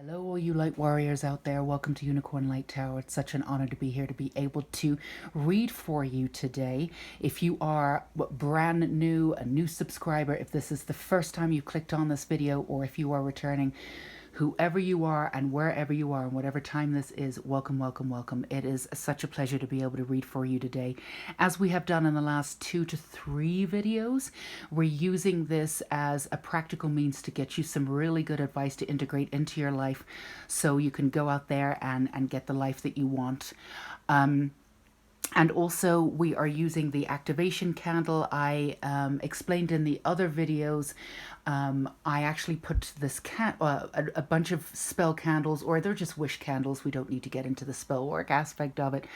Hello, all you light warriors out there. Welcome to Unicorn Light Tower. It's such an honor to be here to be able to read for you today. If you are brand new, a new subscriber, if this is the first time you clicked on this video, or if you are returning, whoever you are and wherever you are and whatever time this is, welcome, welcome, welcome. It is such a pleasure to be able to read for you today. As we have done in the last 2 to 3 videos, we're using this as a practical means to get you some really good advice to integrate into your life so you can go out there and get the life that you want. And also we are using the activation candle. I explained in the other videos, I actually put this a bunch of spell candles, or they're just wish candles. We don't need to get into the spell work aspect of it,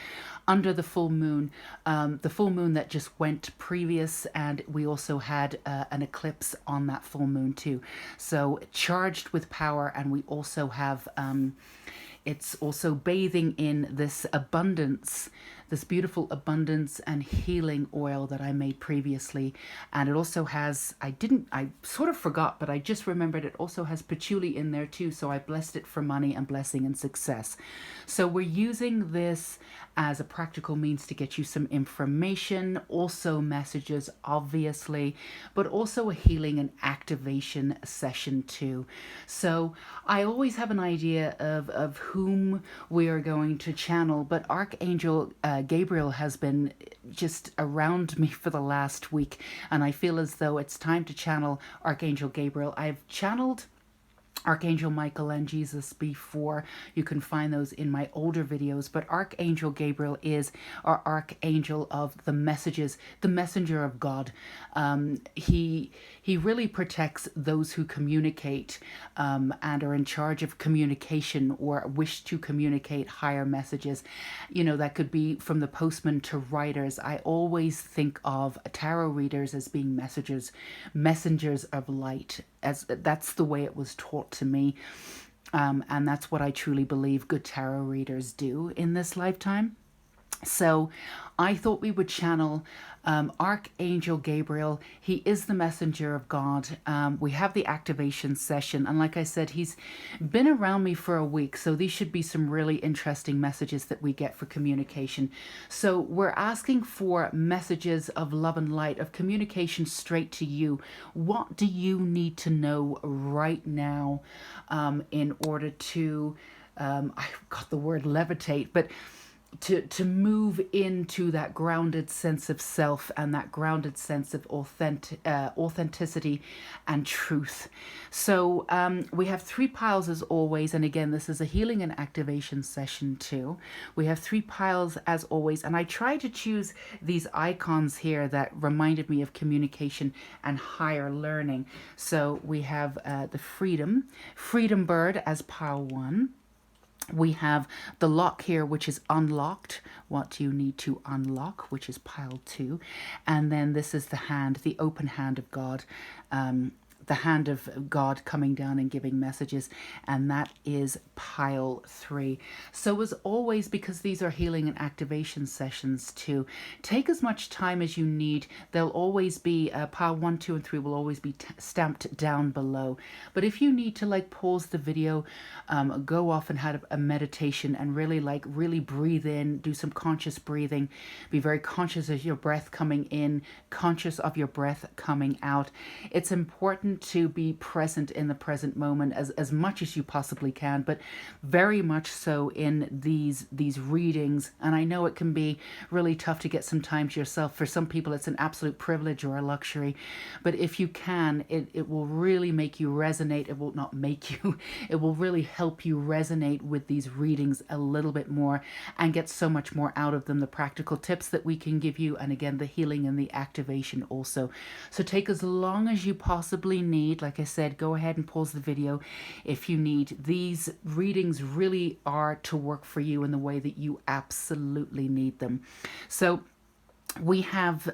under the full moon that just went previous, and we also had an eclipse on that full moon too. So charged with power, and we also have it's also bathing in this abundance, this beautiful abundance and healing oil that I made previously. And it also has, I sort of forgot, but I just remembered it also has patchouli in there too. So I blessed it for money and blessing and success. So we're using this as a practical means to get you some information, also messages, obviously, but also a healing and activation session too. So I always have an idea of whom we are going to channel, but Archangel Gabriel has been just around me for the last week, and I feel as though it's time to channel Archangel Gabriel. I've channeled Archangel Michael and Jesus before. You can find those in my older videos, but Archangel Gabriel is our archangel of the messages, the messenger of God. He really protects those who communicate and are in charge of communication or wish to communicate higher messages. You know, that could be from the postman to writers. I always think of tarot readers as being messengers of light, as that's the way it was taught to me. And that's what I truly believe good tarot readers do in this lifetime. So I thought we would channel Archangel Gabriel. He is the messenger of God. We have the activation session. And like I said, he's been around me for a week. So these should be some really interesting messages that we get for communication. So we're asking for messages of love and light, of communication straight to you. What do you need to know right now in order to, I've got the word levitate, but to move into that grounded sense of self and that grounded sense of authenticity and truth. So we have 3 piles as always, and again, this is a healing and activation session too. We have 3 piles as always, and I tried to choose these icons here that reminded me of communication and higher learning. So we have the freedom bird as pile 1. We have the lock here, which is unlocked. What do you need to unlock, which is pile 2. And then this is the hand, the open hand of God, the hand of God coming down and giving messages, and that is pile 3. So as always, because these are healing and activation sessions too, take as much time as you need. They'll always be pile 1, 2, and 3 will always be stamped down below. But if you need to like pause the video, go off and have a meditation and really breathe in, do some conscious breathing, be very conscious of your breath coming in, conscious of your breath coming out. It's important to be present in the present moment as much as you possibly can, but very much so in these readings. And I know it can be really tough to get some time to yourself. For some people it's an absolute privilege or a luxury, but if you can, it will really make you resonate. It will not make you, it will really help you resonate with these readings a little bit more and get so much more out of them, the practical tips that we can give you, and again the healing and the activation also. So take as long as you possibly need. Like I said, go ahead and pause the video if you need. These readings really are to work for you in the way that you absolutely need them. So we have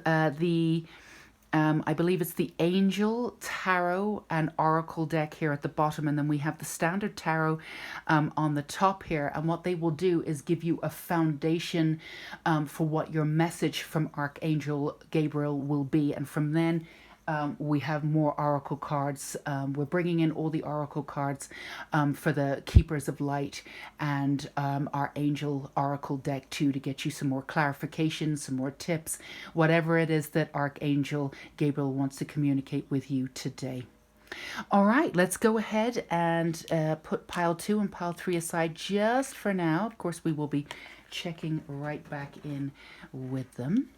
I believe it's the Angel Tarot and Oracle deck here at the bottom, and then we have the Standard Tarot on the top here. And what they will do is give you a foundation for what your message from Archangel Gabriel will be. And from then we have more oracle cards. We're bringing in all the oracle cards for the Keepers of Light and our Angel Oracle deck too, to get you some more clarification, some more tips, whatever it is that Archangel Gabriel wants to communicate with you today. All right, let's go ahead and put pile 2 and pile 3 aside just for now. Of course, we will be checking right back in with them.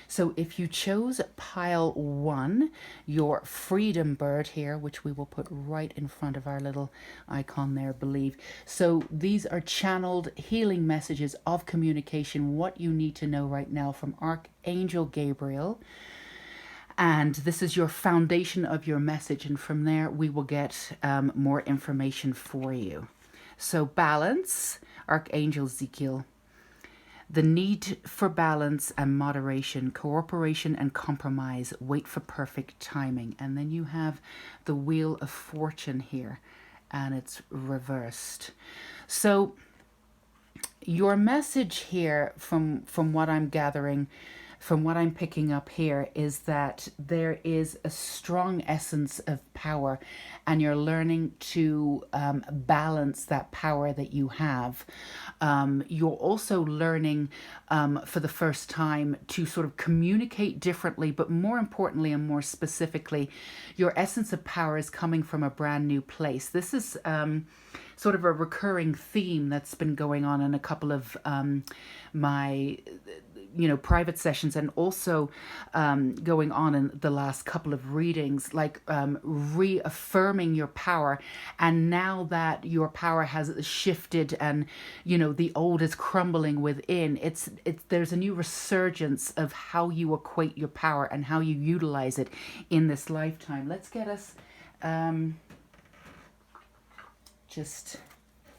So if you chose pile 1, your freedom bird here, which we will put right in front of our little icon there, believe. So these are channeled healing messages of communication, what you need to know right now from Archangel Gabriel. And this is your foundation of your message. And from there, we will get more information for you. So balance, Archangel Ezekiel. The need for balance and moderation, cooperation and compromise, wait for perfect timing. And then you have the Wheel of Fortune here, and it's reversed. So your message here, from what I'm gathering, from what I'm picking up here, is that there is a strong essence of power, and you're learning to balance that power that you have. You're also learning for the first time to sort of communicate differently, but more importantly and more specifically, your essence of power is coming from a brand new place. This is sort of a recurring theme that's been going on in a couple of my private sessions, and also going on in the last couple of readings, like reaffirming your power. And now that your power has shifted and the old is crumbling within, it's there's a new resurgence of how you equate your power and how you utilize it in this lifetime. Let's get us just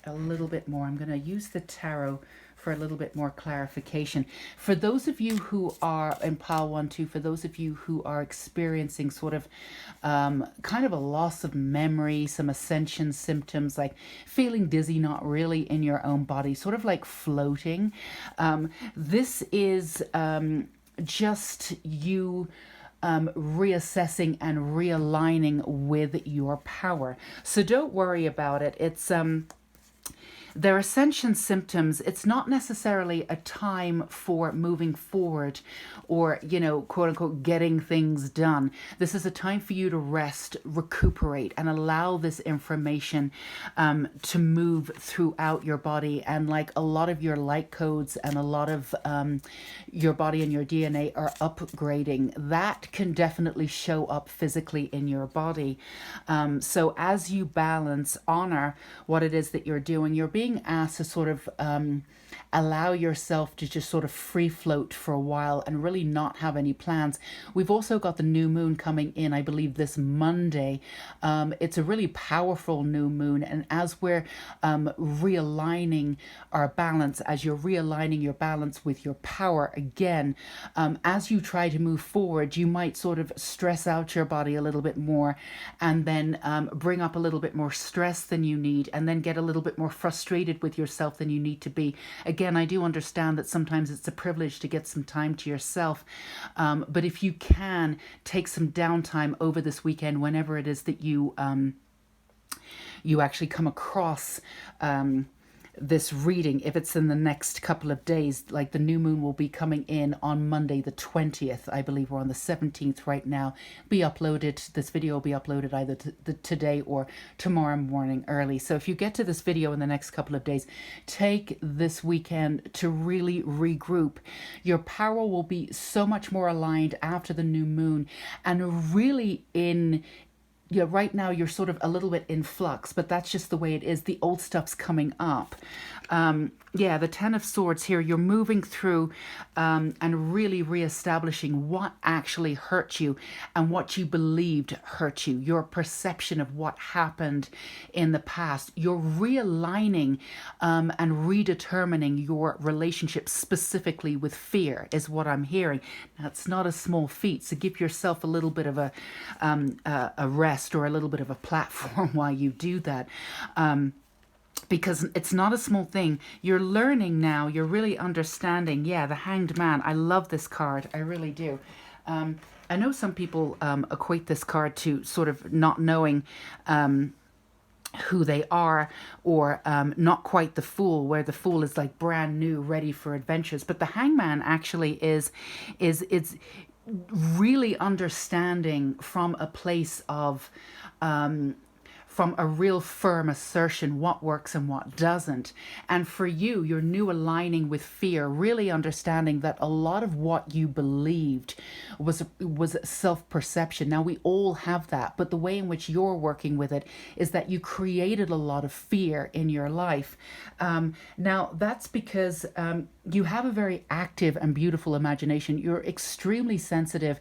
a little bit more. I'm going to use the tarot for a little bit more clarification. For those of you who are in pile 1, 2, for those of you who are experiencing sort of kind of a loss of memory, some ascension symptoms, like feeling dizzy, not really in your own body, sort of like floating, this is just you reassessing and realigning with your power. So don't worry about it. It's their ascension symptoms, it's not necessarily a time for moving forward or, quote unquote, getting things done. This is a time for you to rest, recuperate, and allow this information to move throughout your body. And like a lot of your light codes and a lot of your body and your DNA are upgrading, that can definitely show up physically in your body. So as you balance, honor what it is that you're doing, you're being asked to sort of allow yourself to just sort of free float for a while and really not have any plans. We've also got the new moon coming in, I believe, this Monday. It's a really powerful new moon. And as we're realigning our balance, as you're realigning your balance with your power again, as you try to move forward, you might sort of stress out your body a little bit more, and then bring up a little bit more stress than you need, and then get a little bit more frustrated with yourself than you need to be. Again, I do understand that sometimes it's a privilege to get some time to yourself, but if you can take some downtime over this weekend, whenever it is that you actually come across this reading, if it's in the next couple of days, like the new moon will be coming in on Monday the 20th, I believe. We're on the 17th right now. Be uploaded, this video will be uploaded either today or tomorrow morning early. So if you get to this video in the next couple of days, take this weekend to really regroup. Your power will be so much more aligned after the new moon, and really right now you're sort of a little bit in flux, but that's just the way it is. The old stuff's coming up. The Ten of Swords here, you're moving through and really reestablishing what actually hurt you and what you believed hurt you, your perception of what happened in the past. You're realigning and redetermining your relationship specifically with fear, is what I'm hearing. Now, it's not a small feat, so give yourself a little bit of a rest or a little bit of a platform while you do that. Because it's not a small thing. You're learning now. You're really understanding. Yeah, the Hanged Man. I love this card. I really do. I know some people equate this card to sort of not knowing who they are, or not quite the Fool, where the Fool is like brand new, ready for adventures. But the Hangman actually is it's really understanding from a place of from a real firm assertion what works and what doesn't. And for you, your new aligning with fear, really understanding that a lot of what you believed was self-perception. Now we all have that, but the way in which you're working with it is that you created a lot of fear in your life. Now that's because you have a very active and beautiful imagination. You're extremely sensitive,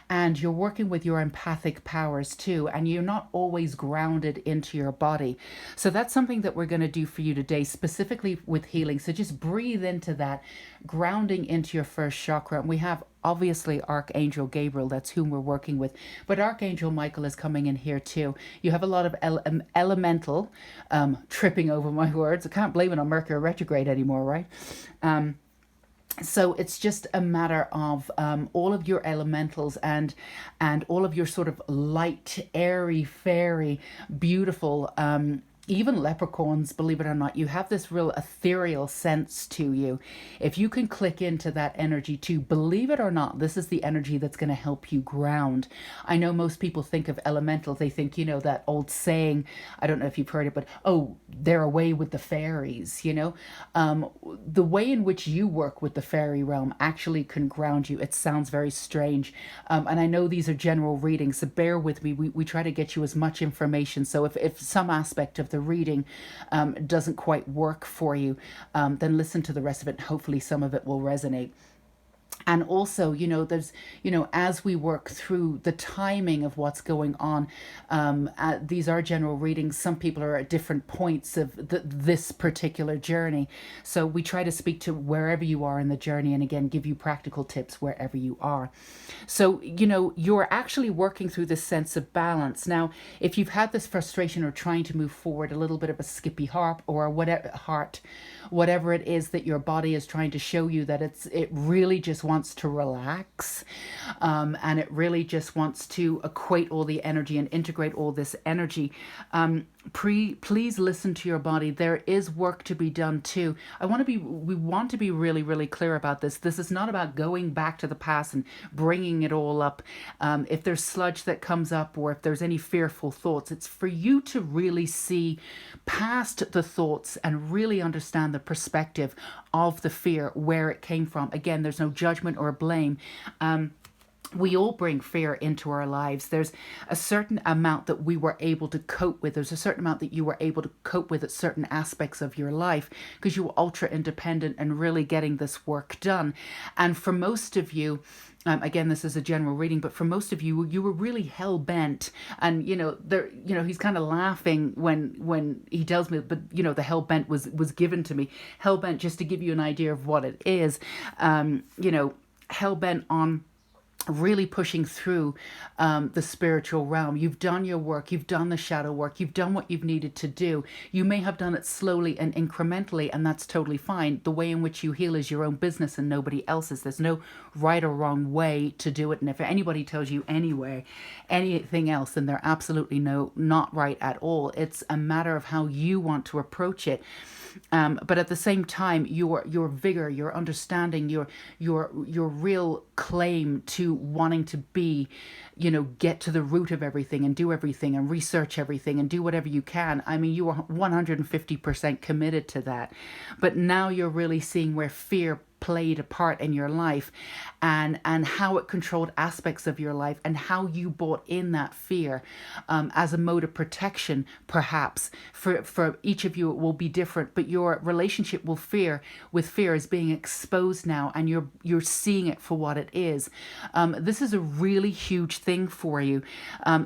and you're working with your empathic powers too, and you're not always grounded into your body. So that's something that we're going to do for you today, specifically with healing. So just breathe into that, grounding into your first chakra. And we have obviously Archangel Gabriel, that's whom we're working with, but Archangel Michael is coming in here too. You have a lot of elemental, tripping over my words. I can't blame it on Mercury retrograde anymore, right? So it's just a matter of all of your elementals and all of your sort of light, airy, fairy, beautiful, even leprechauns, believe it or not, you have this real ethereal sense to you. If you can click into that energy too, believe it or not, this is the energy that's going to help you ground. I know most people think of elemental, they think, you know, that old saying, I don't know if you've heard it, but, oh, they're away with the fairies, you know. The way in which you work with the fairy realm actually can ground you. It sounds very strange. And I know these are general readings, so bear with me. We try to get you as much information. So if some aspect of the reading doesn't quite work for you, then listen to the rest of it. Hopefully some of it will resonate. And also, you know, there's, you know, as we work through the timing of what's going on, these are general readings. Some people are at different points of this particular journey. So we try to speak to wherever you are in the journey, and again, give you practical tips wherever you are. So, you know, you're actually working through this sense of balance. Now, if you've had this frustration or trying to move forward, a little bit of a skippy harp or whatever it is that your body is trying to show you, that it really just wants to relax, and it really just wants to equate all the energy and integrate all this energy, please listen to your body. There is work to be done too. We want to be really, really clear about this. This is not about going back to the past and bringing it all up. If there's sludge that comes up, or if there's any fearful thoughts, it's for you to really see past the thoughts and really understand the perspective of the fear, where it came from. Again, there's no judgment or blame. We all bring fear into our lives. There's a certain amount that we were able to cope with. There's a certain amount that you were able to cope with at certain aspects of your life, because you were ultra independent and really getting this work done. And for most of you, again, this is a general reading, but for most of you, you were really hell bent. And he's kind of laughing when he tells me, but the hell bent was given to me. Hell bent, just to give you an idea of what it is. Hell bent on really pushing through the spiritual realm. You've done your work, you've done the shadow work, you've done what you've needed to do. You may have done it slowly and incrementally, and that's totally fine. The way in which you heal is your own business and nobody else's. There's no right or wrong way to do it, and if anybody tells you anything else, then they're absolutely not right at all. It's a matter of how you want to approach it. But at the same time, your vigor, your understanding, your real claim to wanting to be, get to the root of everything and do everything and research everything and do whatever you can. I mean, you are 150% committed to that. But now you're really seeing where fear played a part in your life, and how it controlled aspects of your life, and how you bought in that fear as a mode of protection. Perhaps for each of you it will be different, but your relationship with fear is being exposed now, and you're seeing it for what it is. This is a really huge thing for you.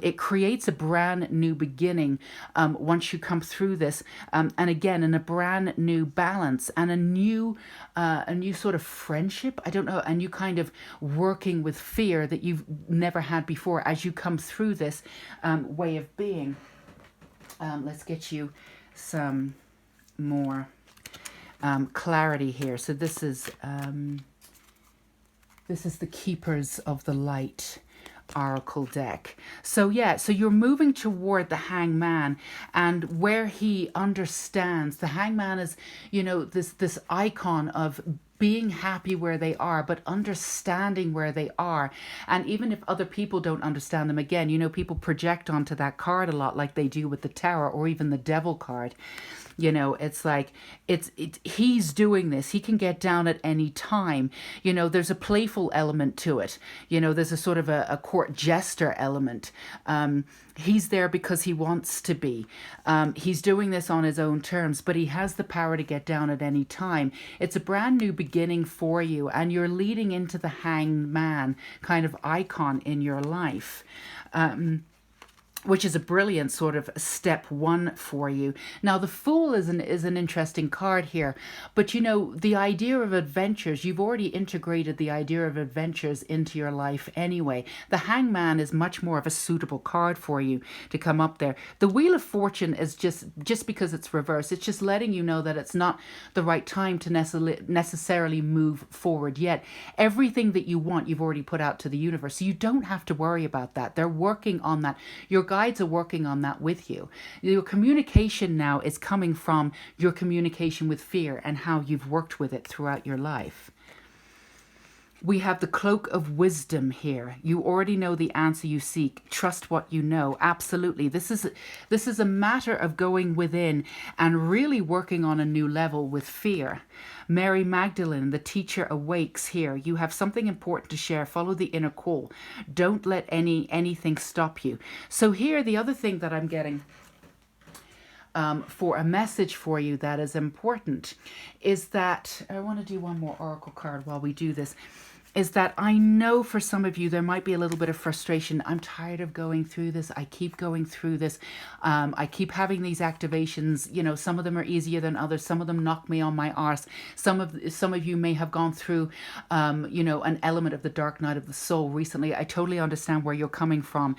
It creates a brand new beginning once you come through this, and again in a brand new balance and a new sort of friendship, I don't know, and you kind of working with fear that you've never had before as you come through this way of being. Let's get you some more clarity here. So this is This is the Keepers of the Light Oracle deck. So yeah, so you're moving toward the Hangman, and where he understands, the Hangman is, you know, this icon of being happy where they are, but understanding where they are. And even if other people don't understand them, again, you know, people project onto that card a lot, like they do with the Tower or even the Devil card. You know, it's like he's doing this. He can get down at any time. You know, there's a playful element to it. You know, there's a sort of a court jester element. He's there because he wants to be. He's doing this on his own terms, but he has the power to get down at any time. It's a brand new beginning for you, and you're leading into the hangman kind of icon in your life. Which is a brilliant sort of step one for you. Now, the Fool is an interesting card here, but you know, the idea of adventures, you've already integrated the idea of adventures into your life anyway. The Hangman is much more of a suitable card for you to come up there. The Wheel of Fortune is just because it's reversed, it's just letting you know that it's not the right time to necessarily move forward yet. Everything that you want, you've already put out to the universe, so you don't have to worry about that. They're working on that. Your guides are working on that with you. Your communication now is coming from your communication with fear and how you've worked with it throughout your life. We have the Cloak of Wisdom here. You already know the answer you seek. Trust what you know. Absolutely. This is a matter of going within and really working on a new level with fear. Mary Magdalene, the teacher, awakes here. You have something important to share. Follow the inner call. Don't let anything stop you. So here, the other thing that I'm getting for a message for you that is important is that, I want to do one more oracle card while we do this, is that I know for some of you there might be a little bit of frustration. I'm tired of going through this. I keep going through this. I keep having these activations. You know, some of them are easier than others. Some of them knock me on my arse. Some of you may have gone through, you know, an element of the dark night of the soul recently. I totally understand where you're coming from.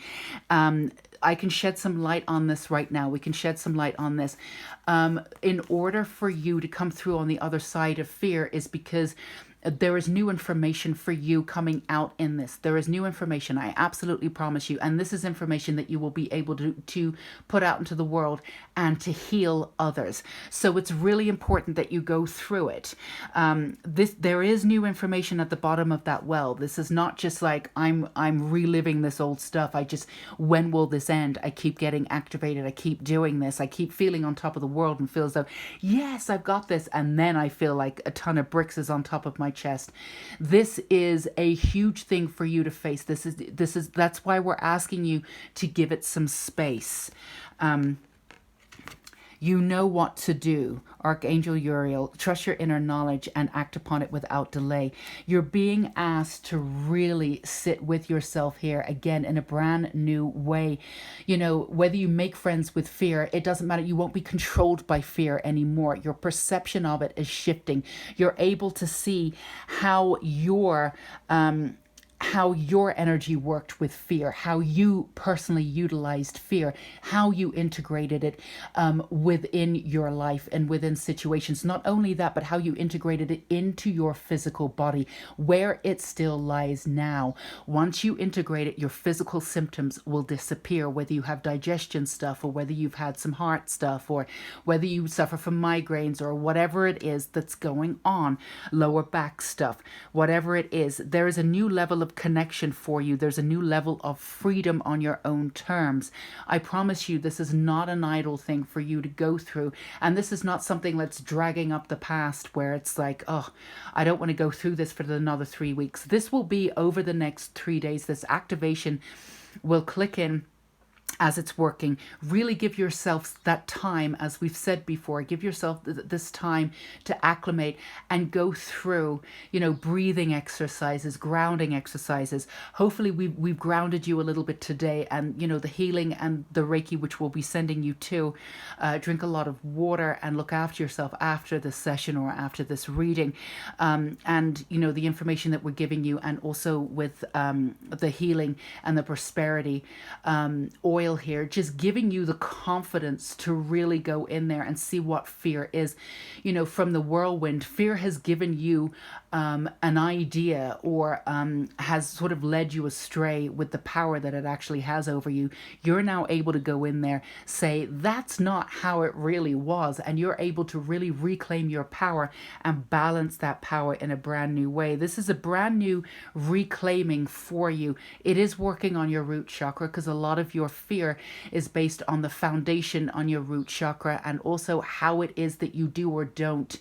I can shed some light on this right now. We can shed some light on this. In order for you to come through on the other side of fear is because there is new information for you coming out in this. There is new information, I absolutely promise you. And this is information that you will be able to put out into the world and to heal others. So it's really important that you go through it. There is new information at the bottom of that well. This is not just like I'm reliving this old stuff. When will this end? I keep getting activated. I keep doing this. I keep feeling on top of the world and feel as though, yes, I've got this. And then I feel like a ton of bricks is on top of my chest. This is a huge thing for you to face. That's why we're asking you to give it some space. You know what to do. Archangel Uriel, trust your inner knowledge and act upon it without delay. You're being asked to really sit with yourself here again in a brand new way. You know, whether you make friends with fear, it doesn't matter. You won't be controlled by fear anymore. Your perception of it is shifting. You're able to see how your energy worked with fear, how you personally utilized fear, how you integrated it within your life and within situations. Not only that, but how you integrated it into your physical body, where it still lies now. Once you integrate it, your physical symptoms will disappear, whether you have digestion stuff or whether you've had some heart stuff or whether you suffer from migraines or whatever it is that's going on, lower back stuff, whatever it is, there is a new level of connection for you. There's a new level of freedom on your own terms. I promise you, this is not an idle thing for you to go through. And this is not something that's dragging up the past where it's like, oh, I don't want to go through this for another 3 weeks. This will be over the next 3 days. This activation will click in as it's working. Really give yourself that time, as we've said before, give yourself this time to acclimate and go through, you know, breathing exercises, grounding exercises. Hopefully we've grounded you a little bit today, and, you know, the healing and the Reiki, which we'll be sending you to, drink a lot of water and look after yourself after this session or after this reading. And, you know, the information that we're giving you, and also with the healing and the prosperity oil here, just giving you the confidence to really go in there and see what fear is. You know, from the whirlwind, fear has given you an idea or has sort of led you astray with the power that it actually has over you, you're now able to go in there, say, that's not how it really was. And you're able to really reclaim your power and balance that power in a brand new way. This is a brand new reclaiming for you. It is working on your root chakra because a lot of your fear is based on the foundation on your root chakra and also how it is that you do or don't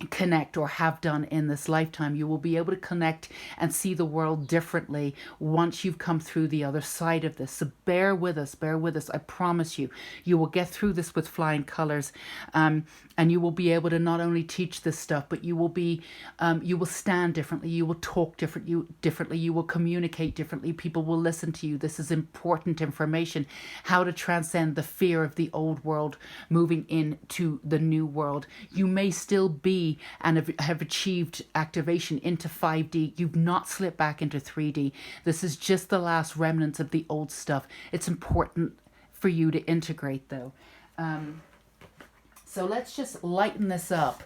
connect or have done in this lifetime. You will be able to connect and see the world differently once you've come through the other side of this. So bear with us, bear with us. I promise you, you will get through this with flying colors, and you will be able to not only teach this stuff, but you will stand differently, you will talk differently, you will communicate differently. People will listen to you. This is important information. How to transcend the fear of the old world, moving into the new world. You may still be and have achieved activation into 5D. You've not slipped back into 3D. This is just the last remnants of the old stuff. It's important for you to integrate, though. So let's just lighten this up.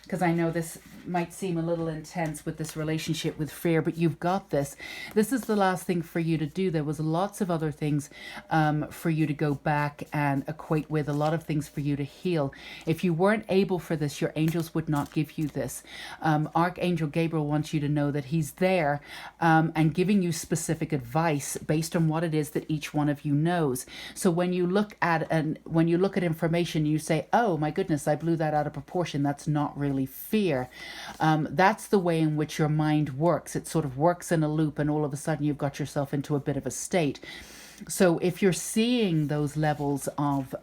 Because I know this might seem a little intense with this relationship with fear, but you've got this. This is the last thing for you to do. There was lots of other things for you to go back and equate with, a lot of things for you to heal. If you weren't able for this, your angels would not give you this. Archangel Gabriel wants you to know that he's there and giving you specific advice based on what it is that each one of you knows. So when you look at information, you say, oh my goodness, I blew that out of proportion. That's not really fear. That's the way in which your mind works. It sort of works in a loop, and all of a sudden you've got yourself into a bit of a state. So if you're seeing those levels of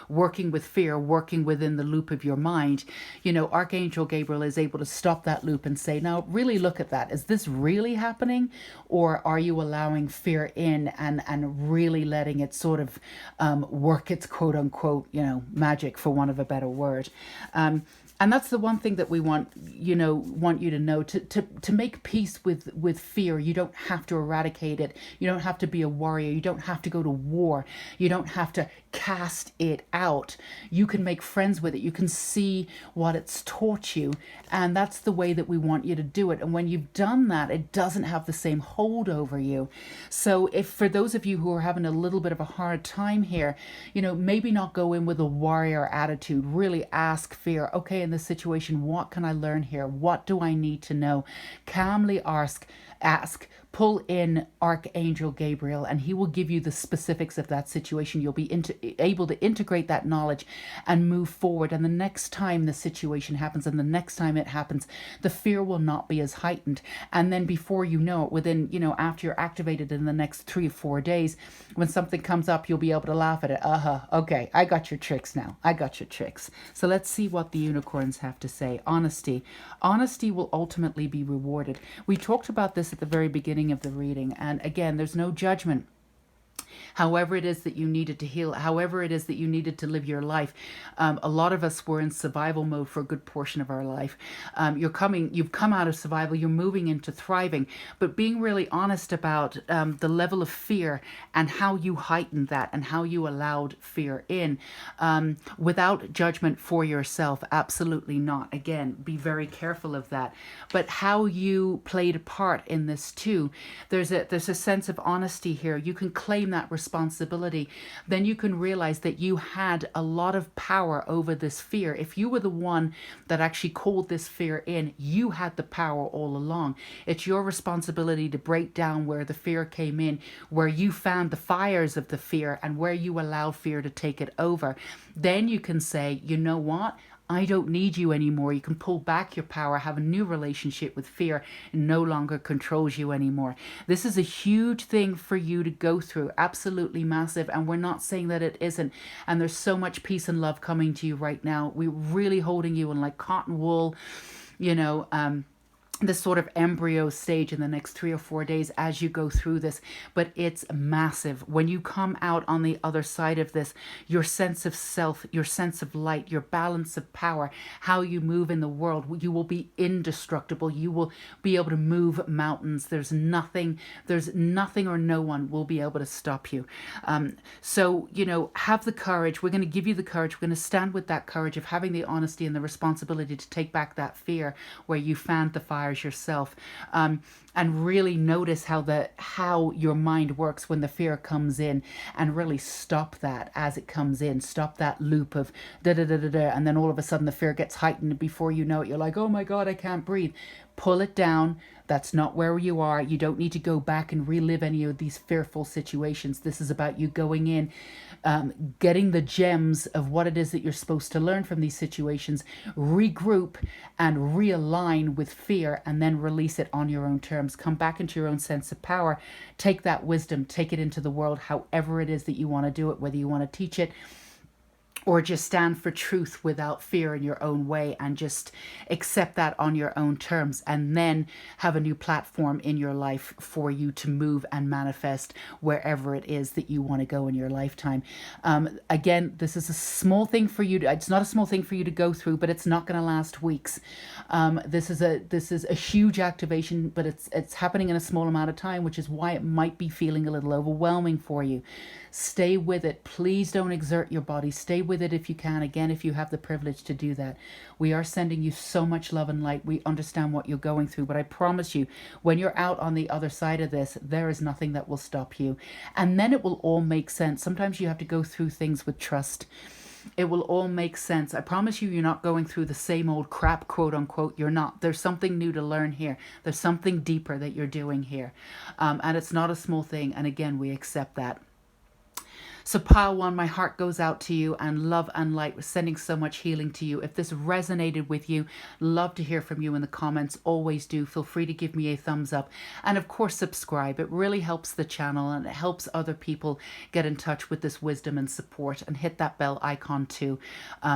working with fear, working within the loop of your mind, Archangel Gabriel is able to stop that loop and say, now really look at that. Is this really happening? Or are you allowing fear in and really letting it sort of work its quote unquote, magic, for want of a better word? And that's the one thing that we want you to know, to make peace with fear. You don't have to eradicate it. You don't have to be a warrior. You don't have to go to war. You don't have to cast it out. You can make friends with it. You can see what it's taught you. And that's the way that we want you to do it. And when you've done that, it doesn't have the same hold over you. So if for those of you who are having a little bit of a hard time here, maybe not go in with a warrior attitude. Really ask fear, okay, in this situation, what can I learn here? What do I need to know? Calmly ask, pull in Archangel Gabriel, and he will give you the specifics of that situation. You'll be able to integrate that knowledge and move forward. And the next time the situation happens, and the next time it happens, the fear will not be as heightened. And then before you know it, within, after you're activated in the next 3 or 4 days, when something comes up, you'll be able to laugh at it. Okay, I got your tricks now. I got your tricks. So let's see what the unicorns have to say. Honesty. Honesty will ultimately be rewarded. We talked about this at the very beginning of the reading, and again, there's no judgment. However it is that you needed to heal, however it is that you needed to live your life. A lot of us were in survival mode for a good portion of our life. You've come out of survival, you're moving into thriving, but being really honest about the level of fear and how you heightened that and how you allowed fear in, without judgment for yourself. Absolutely not. Again, be very careful of that. But how you played a part in this too. There's a sense of honesty here. You can claim that responsibility. Then you can realize that you had a lot of power over this fear. If you were the one that actually called this fear in, you had the power all along. It's your responsibility to break down where the fear came in, where you found the fires of the fear, and where you allow fear to take it over. Then you can say, you know what? I don't need you anymore. You can pull back your power, have a new relationship with fear. It no longer controls you anymore. This is a huge thing for you to go through. Absolutely massive. And we're not saying that it isn't. And there's so much peace and love coming to you right now. We're really holding you in like cotton wool, this sort of embryo stage in the next 3 or 4 days as you go through this, but it's massive. When you come out on the other side of this, your sense of self, your sense of light, your balance of power, how you move in the world, you will be indestructible. You will be able to move mountains. There's nothing or no one will be able to stop you. So, have the courage. We're going to give you the courage. We're going to stand with that courage of having the honesty and the responsibility to take back that fear where you fanned the fire yourself, and really notice how your mind works when the fear comes in, and really stop that as it comes in. Stop that loop of da da da da da, and then all of a sudden the fear gets heightened. Before you know it, you're like, oh my God, I can't breathe. Pull it down. That's not where you are. You don't need to go back and relive any of these fearful situations. This is about you going in, getting the gems of what it is that you're supposed to learn from these situations, regroup and realign with fear, and then release it on your own terms. Come back into your own sense of power. Take that wisdom, take it into the world, however it is that you want to do it, whether you want to teach it or just stand for truth without fear in your own way, and just accept that on your own terms, and then have a new platform in your life for you to move and manifest wherever it is that you want to go in your lifetime. Again, this is a small thing for you. It's not a small thing for you to go through, but it's not going to last weeks. This is a huge activation, but it's happening in a small amount of time, which is why it might be feeling a little overwhelming for you. Stay with it. Please don't exert your body. Stay with it if you can. Again, if you have the privilege to do that. We are sending you so much love and light. We understand what you're going through, but I promise you, when you're out on the other side of this, there is nothing that will stop you. And then it will all make sense. Sometimes you have to go through things with trust. It will all make sense. I promise you, you're not going through the same old crap, quote unquote. You're not. There's something new to learn here. There's something deeper that you're doing here. And it's not a small thing. And again, we accept that. So pile one, my heart goes out to you, and love and light. We're sending so much healing to you. If this resonated with you, love to hear from you in the comments. Always do. Feel free to give me a thumbs up. And of course, subscribe. It really helps the channel, and it helps other people get in touch with this wisdom and support. And hit that bell icon too,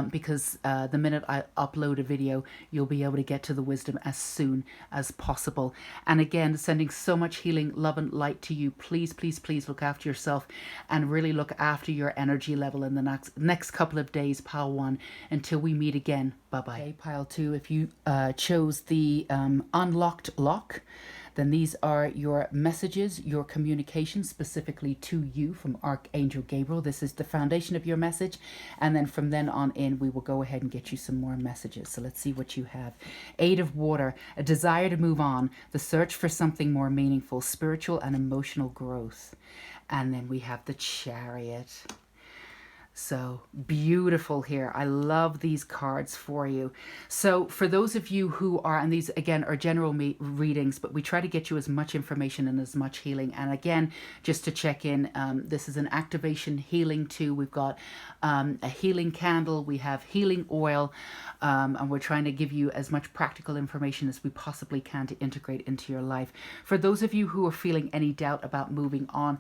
because the minute I upload a video, you'll be able to get to the wisdom as soon as possible. And again, sending so much healing, love and light to you. Please, please, please look after yourself, and really look after your energy level in the next couple of days, pile one, until we meet again. Bye-bye. Okay, pile two, if you chose the unlocked lock, then these are your messages, your communication specifically to you from Archangel Gabriel. This is the foundation of your message. And then from then on in, we will go ahead and get you some more messages. So let's see what you have. Eight of Water, a desire to move on, the search for something more meaningful, spiritual and emotional growth. And then we have the Chariot. So beautiful here. I love these cards for you. So for those of you who are, and these again are general readings, but we try to get you as much information and as much healing. And again, just to check in, this is an activation healing too. We've got a healing candle, we have healing oil, and we're trying to give you as much practical information as we possibly can to integrate into your life. For those of you who are feeling any doubt about moving on,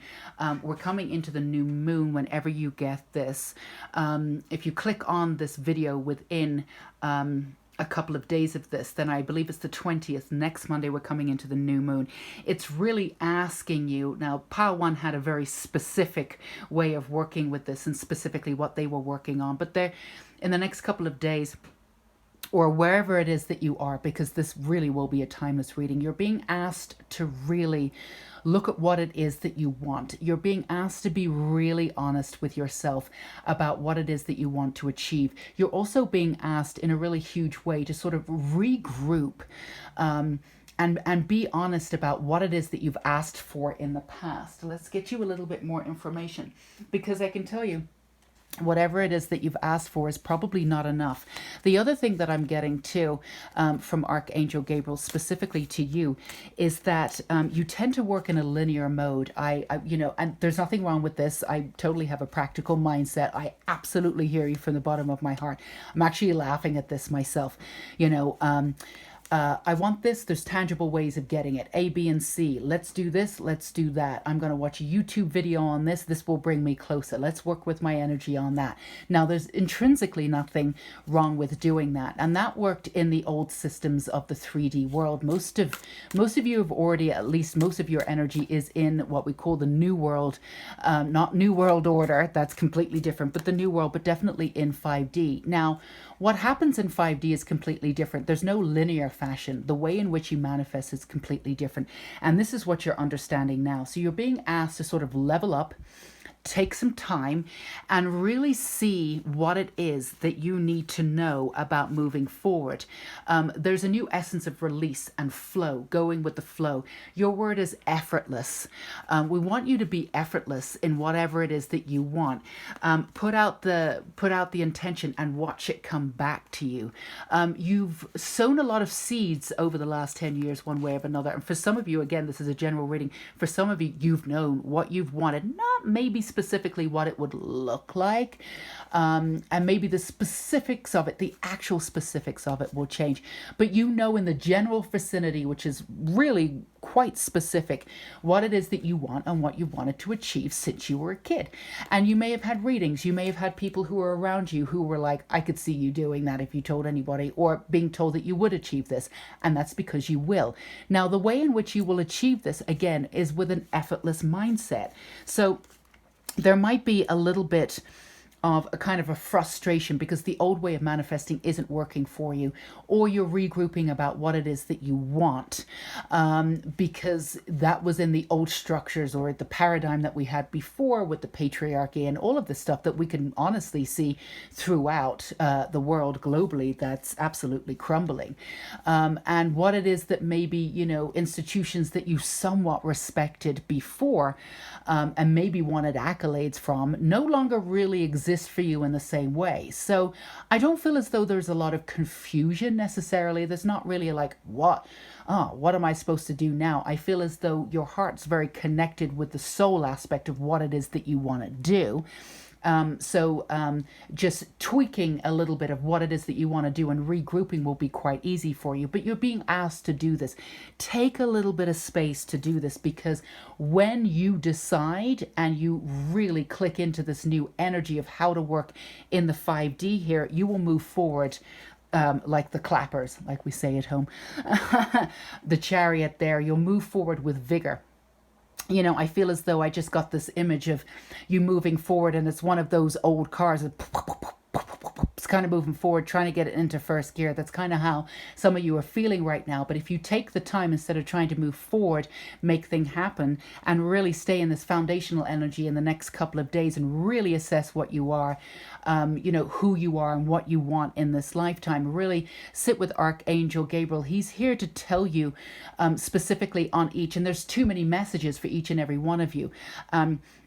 we're coming into the new moon whenever you get this. If you click on this video within a couple of days of this, then I believe it's the 20th. Next Monday, we're coming into the new moon. It's really asking you, now pile one had a very specific way of working with this, and specifically what they were working on, but they're in the next couple of days, or wherever it is that you are, because this really will be a timeless reading, you're being asked to really look at what it is that you want. You're being asked to be really honest with yourself about what it is that you want to achieve. You're also being asked in a really huge way to sort of regroup and be honest about what it is that you've asked for in the past. Let's get you a little bit more information, because I can tell you, whatever it is that you've asked for is probably not enough. The other thing that I'm getting too from Archangel Gabriel, specifically to you, is that you tend to work in a linear mode. And there's nothing wrong with this. I totally have a practical mindset. I absolutely hear you from the bottom of my heart. I'm actually laughing at this myself. I want this. There's tangible ways of getting it. A, B, and C. Let's do this. Let's do that. I'm going to watch a YouTube video on this. This will bring me closer. Let's work with my energy on that. Now, there's intrinsically nothing wrong with doing that. And that worked in the old systems of the 3D world. Most of you have already, at least most of your energy is in what we call the New World, not New World Order. That's completely different, but the New World, but definitely in 5D. Now, what happens in 5D is completely different. There's no linear fashion. The way in which you manifest is completely different. And this is what you're understanding now. So you're being asked to sort of level up, take some time, and really see what it is that you need to know about moving forward. There's a new essence of release and flow, going with the flow. Your word is effortless. We want you to be effortless in whatever it is that you want. Put out the intention and watch it come back to you. You've sown a lot of seeds over the last 10 years, one way or another. And for some of you, again, this is a general reading. For some of you, you've known what you've wanted, not maybe specifically what it would look like, and maybe the specifics of it, the actual specifics of it will change, but you know in the general vicinity, which is really quite specific, what it is that you want and what you wanted to achieve since you were a kid. And you may have had readings, you may have had people who were around you who were like, I could see you doing that if you told anybody, or being told that you would achieve this, and that's because you will. Now, the way in which you will achieve this, again, is with an effortless mindset. So there might be a little bit of a kind of a frustration because the old way of manifesting isn't working for you, or you're regrouping about what it is that you want, because that was in the old structures or the paradigm that we had before with the patriarchy and all of the stuff that we can honestly see throughout the world globally that's absolutely crumbling. And what it is that maybe, you know, institutions that you somewhat respected before and maybe wanted accolades from no longer really exist for you in the same way. So I don't feel as though there's a lot of confusion necessarily. There's not really like, what am I supposed to do now? I feel as though your heart's very connected with the soul aspect of what it is that you want to do. Just tweaking a little bit of what it is that you want to do and regrouping will be quite easy for you, but you're being asked to do this. Take a little bit of space to do this, because when you decide and you really click into this new energy of how to work in the 5D here, you will move forward like the clappers, like we say at home, the chariot there, you'll move forward with vigor. You know, I feel as though I just got this image of you moving forward, and it's one of those old cars. It's kind of moving forward, trying to get it into first gear. That's kind of how some of you are feeling right now. But if you take the time, instead of trying to move forward, make things happen, and really stay in this foundational energy in the next couple of days and really assess what you are, you know, who you are and what you want in this lifetime. Really sit with Archangel Gabriel. He's here to tell you specifically on each, and there's too many messages for each and every one of you.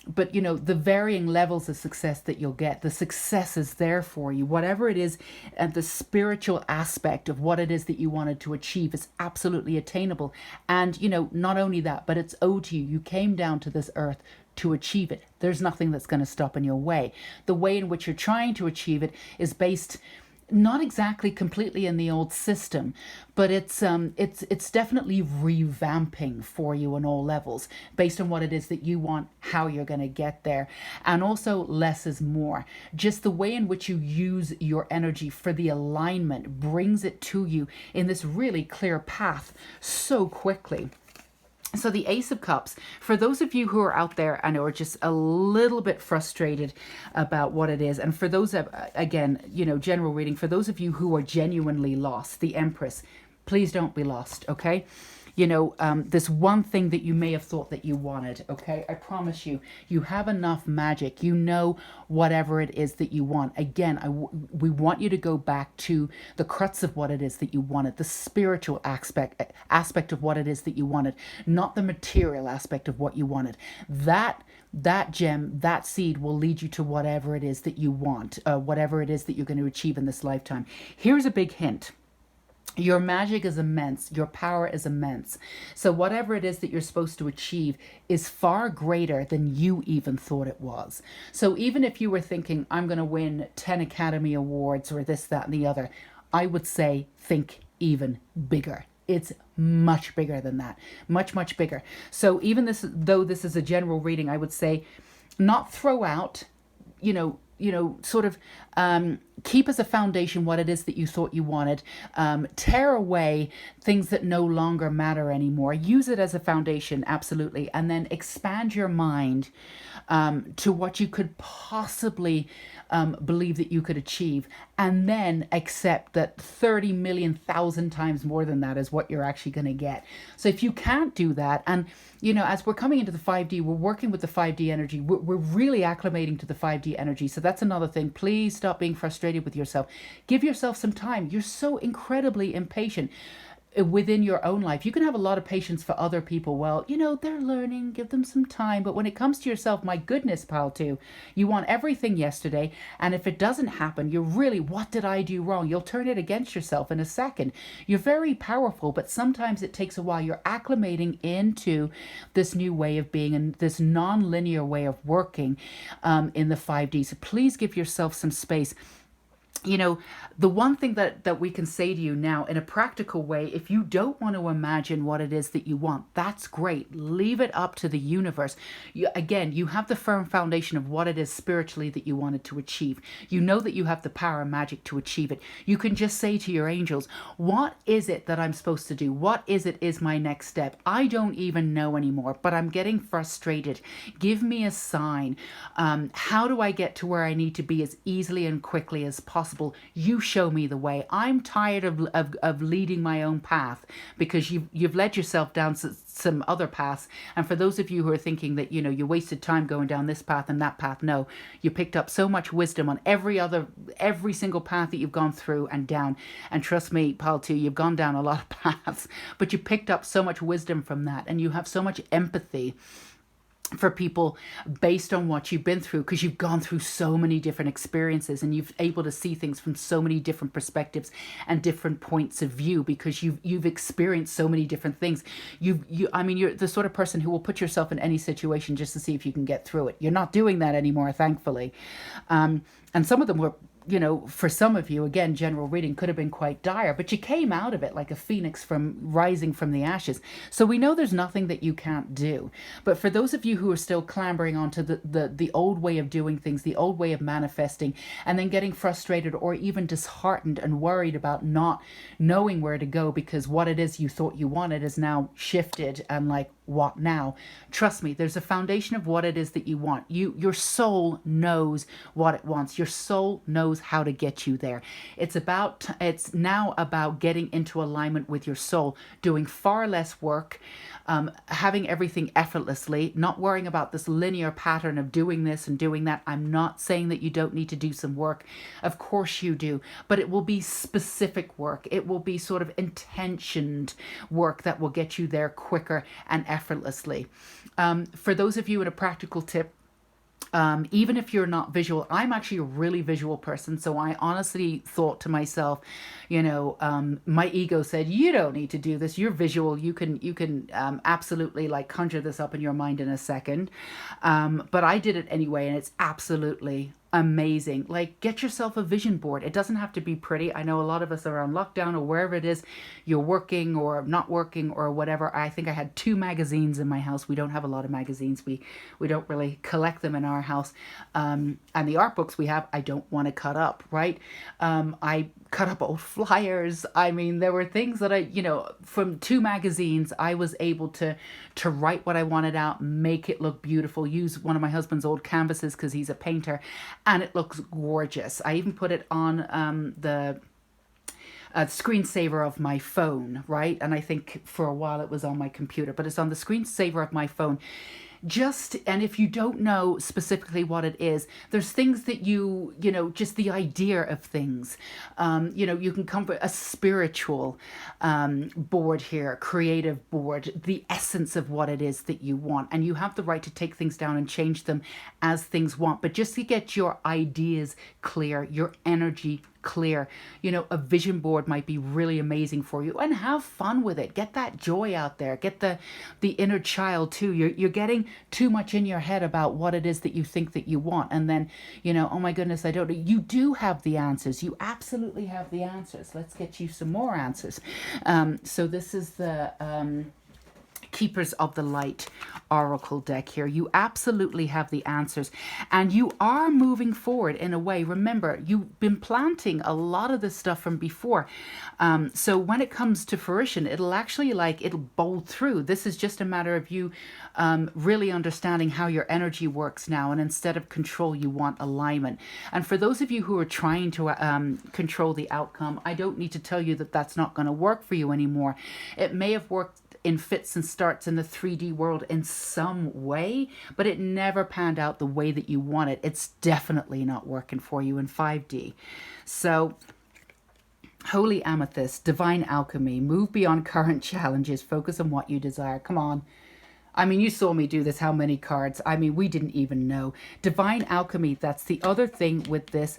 But, you know, the varying levels of success that you'll get, the success is there for you. Whatever it is, and the spiritual aspect of what it is that you wanted to achieve is absolutely attainable. And, you know, not only that, but it's owed to you. You came down to this earth to achieve it. There's nothing that's going to stop in your way. The way in which you're trying to achieve it is based not exactly completely in the old system, but it's definitely revamping for you on all levels based on what it is that you want, how you're going to get there. And also less is more. Just the way in which you use your energy for the alignment brings it to you in this really clear path so quickly. So the Ace of Cups, for those of you who are out there and are just a little bit frustrated about what it is, and for those, again, you know, general reading, for those of you who are genuinely lost, the Empress, please don't be lost, okay? You know, this one thing that you may have thought that you wanted, okay? I promise you, you have enough magic. You know whatever it is that you want. Again, we want you to go back to the crux of what it is that you wanted, the spiritual aspect of what it is that you wanted, not the material aspect of what you wanted. That gem, that seed will lead you to whatever it is that you want, whatever it is that you're going to achieve in this lifetime. Here's a big hint. Your magic is immense. Your power is immense. So whatever it is that you're supposed to achieve is far greater than you even thought it was. So even if you were thinking, I'm going to win 10 Academy Awards or this, that, and the other, I would say think even bigger. It's much bigger than that. Much, much bigger. So even this, though this is a general reading, I would say not throw out, sort of keep as a foundation what it is that you thought you wanted. Tear away things that no longer matter anymore. Use it as a foundation, absolutely. And then expand your mind to what you could possibly believe that you could achieve. And then accept that 30 million thousand times more than that is what you're actually going to get. So if you can't do that, and as we're coming into the 5D, we're working with the 5D energy. We're really acclimating to the 5D energy. So that's another thing. Please stop being frustrated with yourself. Give yourself some time. You're so incredibly impatient within your own life. You can have a lot of patience for other people. Well, they're learning, give them some time. But when it comes to yourself, my goodness, pal, too, you want everything yesterday. And if it doesn't happen, you're really, what did I do wrong? You'll turn it against yourself in a second. You're very powerful, but sometimes it takes a while. You're acclimating into this new way of being and this non-linear way of working in the 5D. So please give yourself some space. The one thing that we can say to you now in a practical way, if you don't want to imagine what it is that you want, that's great. Leave it up to the universe. You have the firm foundation of what it is spiritually that you wanted to achieve. You know that you have the power and magic to achieve it. You can just say to your angels, what is it that I'm supposed to do? What is my next step? I don't even know anymore, but I'm getting frustrated. Give me a sign. How do I get to where I need to be as easily and quickly as possible? You show me the way. I'm tired of leading my own path, because you've led yourself down some other paths. And for those of you who are thinking that you wasted time going down this path and that path, no, you picked up so much wisdom on every single path that you've gone through and down. And trust me, pal, too, you've gone down a lot of paths, but you picked up so much wisdom from that, and you have so much empathy for people based on what you've been through, because you've gone through so many different experiences and you've able to see things from so many different perspectives and different points of view, because you've experienced so many different things. You're the sort of person who will put yourself in any situation just to see if you can get through it. You're not doing that anymore, thankfully. And some of them were, for some of you, again, general reading could have been quite dire, but you came out of it like a phoenix rising from the ashes. So we know there's nothing that you can't do. But for those of you who are still clambering onto the old way of doing things, the old way of manifesting, and then getting frustrated or even disheartened and worried about not knowing where to go because what it is you thought you wanted is now shifted, and like, what now? Trust me, there's a foundation of what it is that you want. Your soul knows what it wants. Your soul knows how to get you there. It's now about getting into alignment with your soul, doing far less work, having everything effortlessly, not worrying about this linear pattern of doing this and doing that. I'm not saying that you don't need to do some work. Of course you do, but it will be specific work. It will be sort of intentioned work that will get you there quicker and effortlessly. For those of you in a practical tip, even if you're not visual, I'm actually a really visual person. So I honestly thought to myself, my ego said, you don't need to do this. You're visual. You can absolutely like conjure this up in your mind in a second. But I did it anyway, and it's absolutely amazing. Like, get yourself a vision board. It doesn't have to be pretty. I know a lot of us are on lockdown or wherever it is you're working or not working or whatever. I think I had 2 magazines in my house. We don't have a lot of magazines. We don't really collect them in our house. And the art books we have, I don't want to cut up, right? I cut up old flyers. I mean, there were things that from 2 magazines, I was able to write what I wanted out, make it look beautiful, use one of my husband's old canvases because he's a painter, and it looks gorgeous. I even put it on the screensaver of my phone, right? And I think for a while it was on my computer, but it's on the screensaver of my phone. And if you don't know specifically what it is, there's things that just the idea of things, you can come with a spiritual board here, creative board, the essence of what it is that you want. And you have the right to take things down and change them as things want, but just to get your ideas clear, your energy clear. A vision board might be really amazing for you, and have fun with it. Get that joy out there. Get the inner child too. You're getting too much in your head about what it is that you think that you want, and then oh my goodness, I don't know. You do have the answers. You absolutely have the answers. Let's get you some more answers. So this is the Keepers of the Light Oracle deck here. You absolutely have the answers, and you are moving forward in a way. Remember, you've been planting a lot of this stuff from before. So when it comes to fruition, it'll actually it'll bowl through. This is just a matter of you really understanding how your energy works now, and instead of control, you want alignment. And for those of you who are trying to control the outcome, I don't need to tell you that that's not going to work for you anymore. It may have worked in fits and starts in the 3D world in some way, but it never panned out the way that you want it. It's definitely not working for you in 5D. So, Holy Amethyst, Divine Alchemy, move beyond current challenges, focus on what you desire. Come on. I mean, you saw me do this. How many cards? I mean, we didn't even know. Divine Alchemy, that's the other thing with this.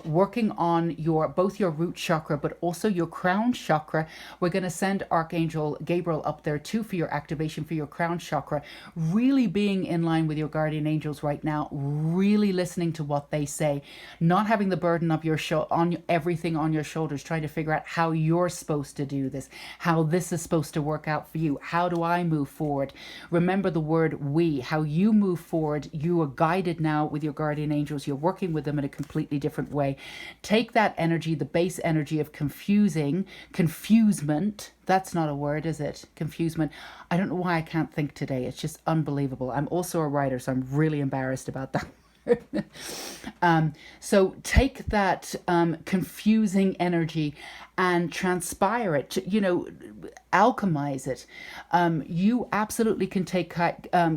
Working on both your root chakra, but also your crown chakra. We're going to send Archangel Gabriel up there too for your activation for your crown chakra. Really being in line with your guardian angels right now. Really listening to what they say. Not having the burden of everything on your shoulders. Trying to figure out how you're supposed to do this. How this is supposed to work out for you. How do I move forward? Remember the word we, how you move forward. You are guided now with your guardian angels. You're working with them in a completely different way. Take that energy, the base energy of confusement. That's not a word, is it? Confusement. I don't know why I can't think today. It's just unbelievable. I'm also a writer, so I'm really embarrassed about that. So take that confusing energy and transpire it, alchemize it. You absolutely can take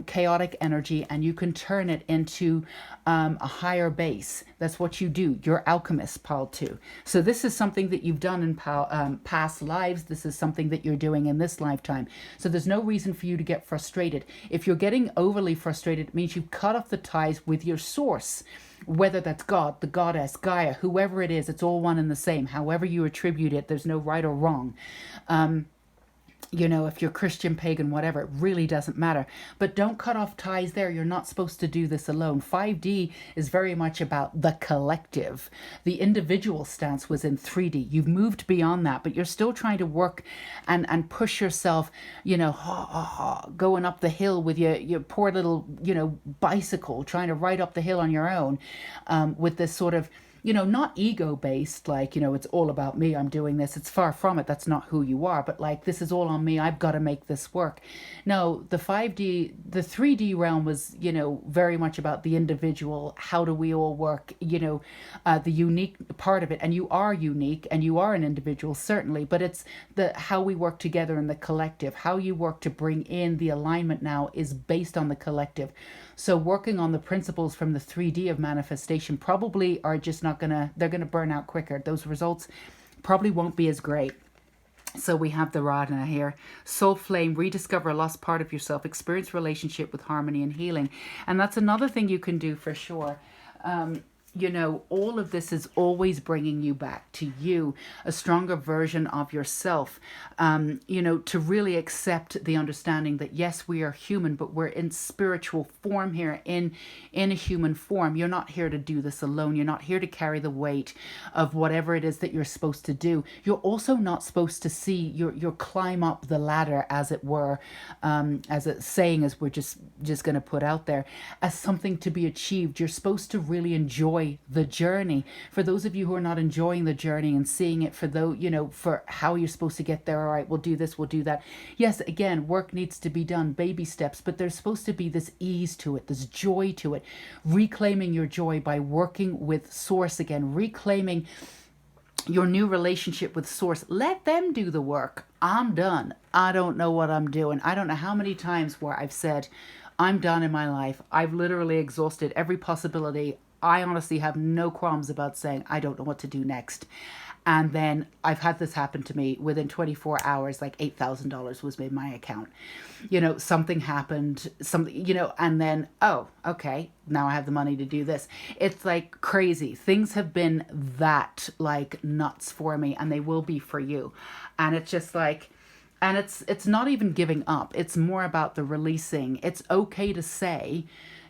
chaotic energy and you can turn it into a higher base. That's what you do. You're alchemist, Paul, too. So this is something that you've done in past lives. This is something that you're doing in this lifetime. So there's no reason for you to get frustrated. If you're getting overly frustrated, it means you've cut off the ties with your source. Whether that's God, the goddess, Gaia, whoever it is, it's all one and the same. However you attribute it, there's no right or wrong. If you're Christian, pagan, whatever, it really doesn't matter. But don't cut off ties there. You're not supposed to do this alone. 5D is very much about the collective. The individual stance was in 3D. You've moved beyond that, but you're still trying to work and push yourself, going up the hill with your poor little, bicycle, trying to ride up the hill on your own, with this sort of, not ego-based, it's all about me, I'm doing this. It's far from it. That's not who you are. But this is all on me. I've got to make this work. No, the 3D realm was, very much about the individual. How do we all work? The unique part of it. And you are unique and you are an individual, certainly. But it's how we work together in the collective. How you work to bring in the alignment now is based on the collective. So working on the principles from the 3D of manifestation probably are just they're going to burn out quicker. Those results probably won't be as great. So we have the Radleigh here. Soul flame, rediscover a lost part of yourself, experience relationship with harmony and healing. And that's another thing you can do for sure. All of this is always bringing you back to you, a stronger version of yourself, to really accept the understanding that, yes, we are human, but we're in spiritual form here, in a human form. You're not here to do this alone. You're not here to carry the weight of whatever it is that you're supposed to do. You're also not supposed to see your climb up the ladder, as it were, as a saying, as we're just going to put out there, as something to be achieved. You're supposed to really enjoy the journey. For those of you who are not enjoying the journey and seeing it for how you're supposed to get there, all right, we'll do this, we'll do that. Yes, again, work needs to be done, baby steps, but there's supposed to be this ease to it, this joy to it, reclaiming your joy by working with source again, reclaiming your new relationship with source. Let them do the work. I'm done. I don't know what I'm doing. I don't know how many times where I've said, I'm done in my life. I've literally exhausted every possibility. I honestly have no qualms about saying I don't know what to do next. And then I've had this happen to me within 24 hours, like $8,000 was in my account. Something happened, and then, oh, okay, now I have the money to do this. It's like crazy. Things have been that like nuts for me, and they will be for you. And it's just like, and it's not even giving up. It's more about the releasing. It's okay to say,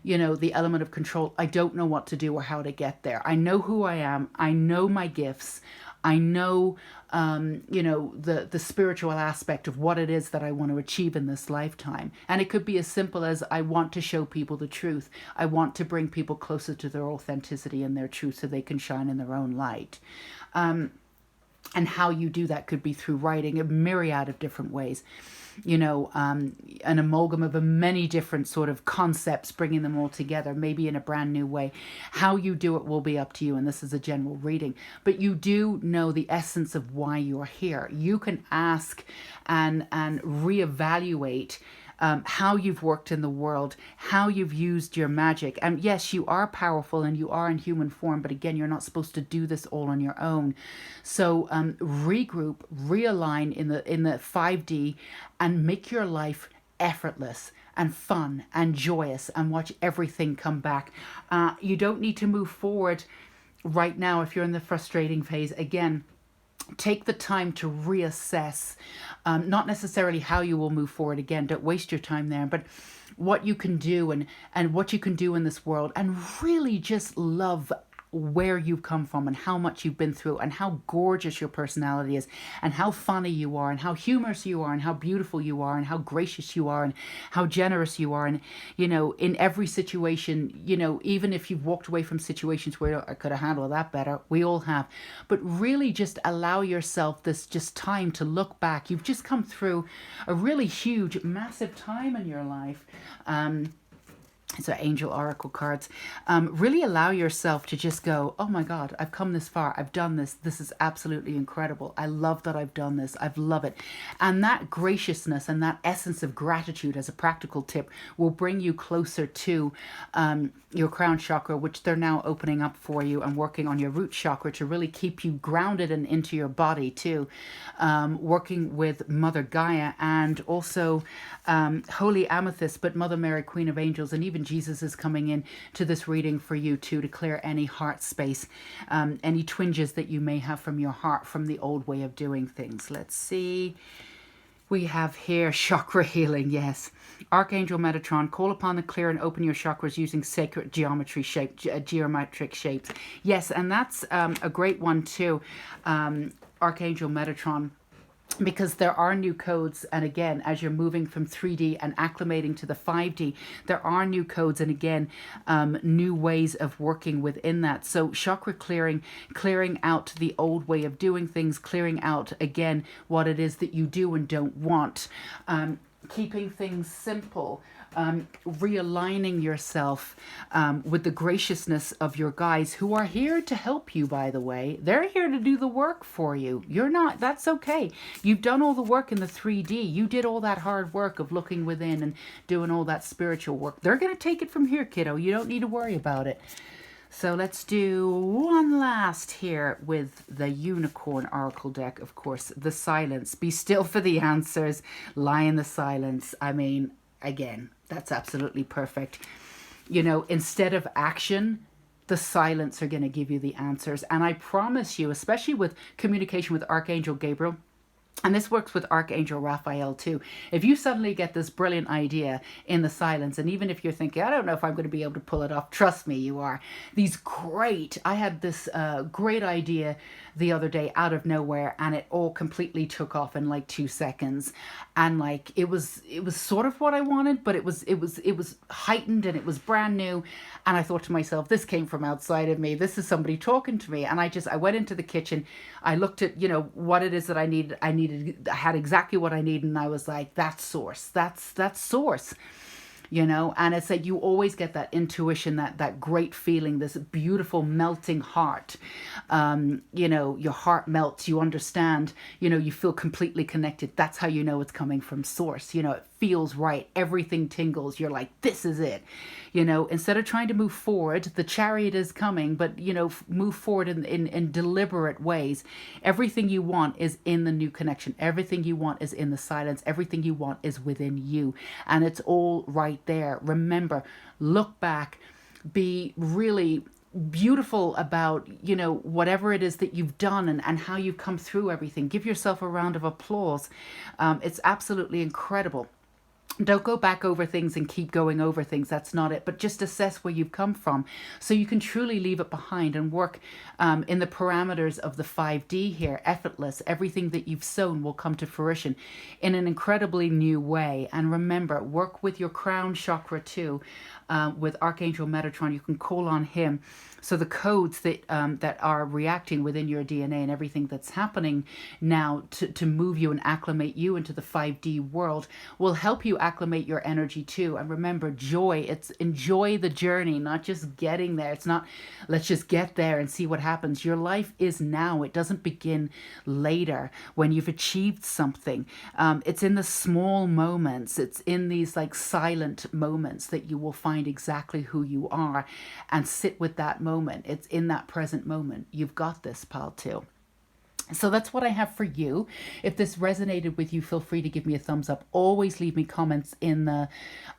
the element of control, I don't know what to do or how to get there. I know who I am. I know my gifts. I know, the spiritual aspect of what it is that I want to achieve in this lifetime. And it could be as simple as I want to show people the truth. I want to bring people closer to their authenticity and their truth so they can shine in their own light. And how you do that could be through writing, a myriad of different ways. An amalgam of many different sort of concepts, bringing them all together, maybe in a brand new way. How you do it will be up to you, and this is a general reading. But you do know the essence of why you're here. You can ask and reevaluate how you've worked in the world, how you've used your magic. And yes, you are powerful and you are in human form, but again, you're not supposed to do this all on your own. So regroup, realign in the 5D and make your life effortless and fun and joyous and watch everything come back. You don't need to move forward right now if you're in the frustrating phase. Again, take the time to reassess, not necessarily how you will move forward. Again, don't waste your time there, but what you can do and what you can do in this world, and really just love where you've come from and how much you've been through and how gorgeous your personality is and how funny you are and how humorous you are and how beautiful you are and how gracious you are and how generous you are. And, in every situation, even if you've walked away from situations where I could have handled that better, we all have, but really just allow yourself this just time to look back. You've just come through a really huge, massive time in your life. So angel oracle cards, really allow yourself to just go, oh my God, I've come this far. I've done this. This is absolutely incredible. I love that I've done this. I love it. And that graciousness and that essence of gratitude as a practical tip will bring you closer to your crown chakra, which they're now opening up for you, and working on your root chakra to really keep you grounded and into your body too. Working with Mother Gaia and also Holy Amethyst, but Mother Mary, Queen of Angels, and even Jesus is coming in to this reading for you too, to clear any heart space, any twinges that you may have from your heart, from the old way of doing things. Let's see. We have here chakra healing, yes. Archangel Metatron, call upon the clear and open your chakras using sacred geometric shapes. Yes, and that's a great one too, Archangel Metatron. Because there are new codes, and again, as you're moving from 3D and acclimating to the 5D, there are new codes, and again, new ways of working within that. So chakra clearing out the old way of doing things, clearing out, again, what it is that you do and don't want, keeping things simple, realigning yourself with the graciousness of your guides, who are here to help you, by the way. They're here to do the work for you. You're not. That's okay. You've done all the work in the 3D. You did all that hard work of looking within and doing all that spiritual work. They're going to take it from here, kiddo. You don't need to worry about it. So let's do one last here with the Unicorn Oracle deck, of course. The silence. Be still for the answers. Lie in the silence. I mean, again, that's absolutely perfect. Instead of action, the silence are going to give you the answers. And I promise you, especially with communication with Archangel Gabriel, and this works with Archangel Raphael too. If you suddenly get this brilliant idea in the silence, and even if you're thinking, I don't know if I'm going to be able to pull it off, trust me, you are. I had this great idea the other day out of nowhere, and it all completely took off in like 2 seconds. And like, it was sort of what I wanted, but it was heightened and it was brand new. And I thought to myself, this came from outside of me. This is somebody talking to me. And I went into the kitchen. I looked at, what it is that I needed. I had exactly what I needed. And I was like, that's source. That's source. And it's like you always get that intuition, that great feeling, this beautiful melting heart. Your heart melts, you understand, you feel completely connected. That's how you know it's coming from source. It feels right. Everything tingles. You're like, this is it. You know, instead of trying to move forward, the chariot is coming, but, you know, move forward in deliberate ways. Everything you want is in the new connection. Everything you want is in the silence. Everything you want is within you. And it's all right there. Remember, look back, be really beautiful about, you know, whatever it is that you've done and how you've come through everything. Give yourself a round of applause. It's absolutely incredible. Don't go back over things and keep going over things. That's not it. But just assess where you've come from so you can truly leave it behind and work in the parameters of the 5D here. Effortless. Everything that you've sown will come to fruition in an incredibly new way. And remember, work with your crown chakra too. With Archangel Metatron, you can call on him. So the codes that that are reacting within your DNA and everything that's happening now to move you and acclimate you into the 5D world will help you acclimate your energy too. And remember, joy, it's enjoy the journey, not just getting there. It's not, let's just get there and see what happens. Your life is now. It doesn't begin later when you've achieved something. It's in the small moments. It's in these like silent moments that you will find exactly who you are and sit with that moment. It's in that present moment. You've got this, pal, too. So that's what I have for you. If this resonated with you, feel free to give me a thumbs up. Always leave me comments in the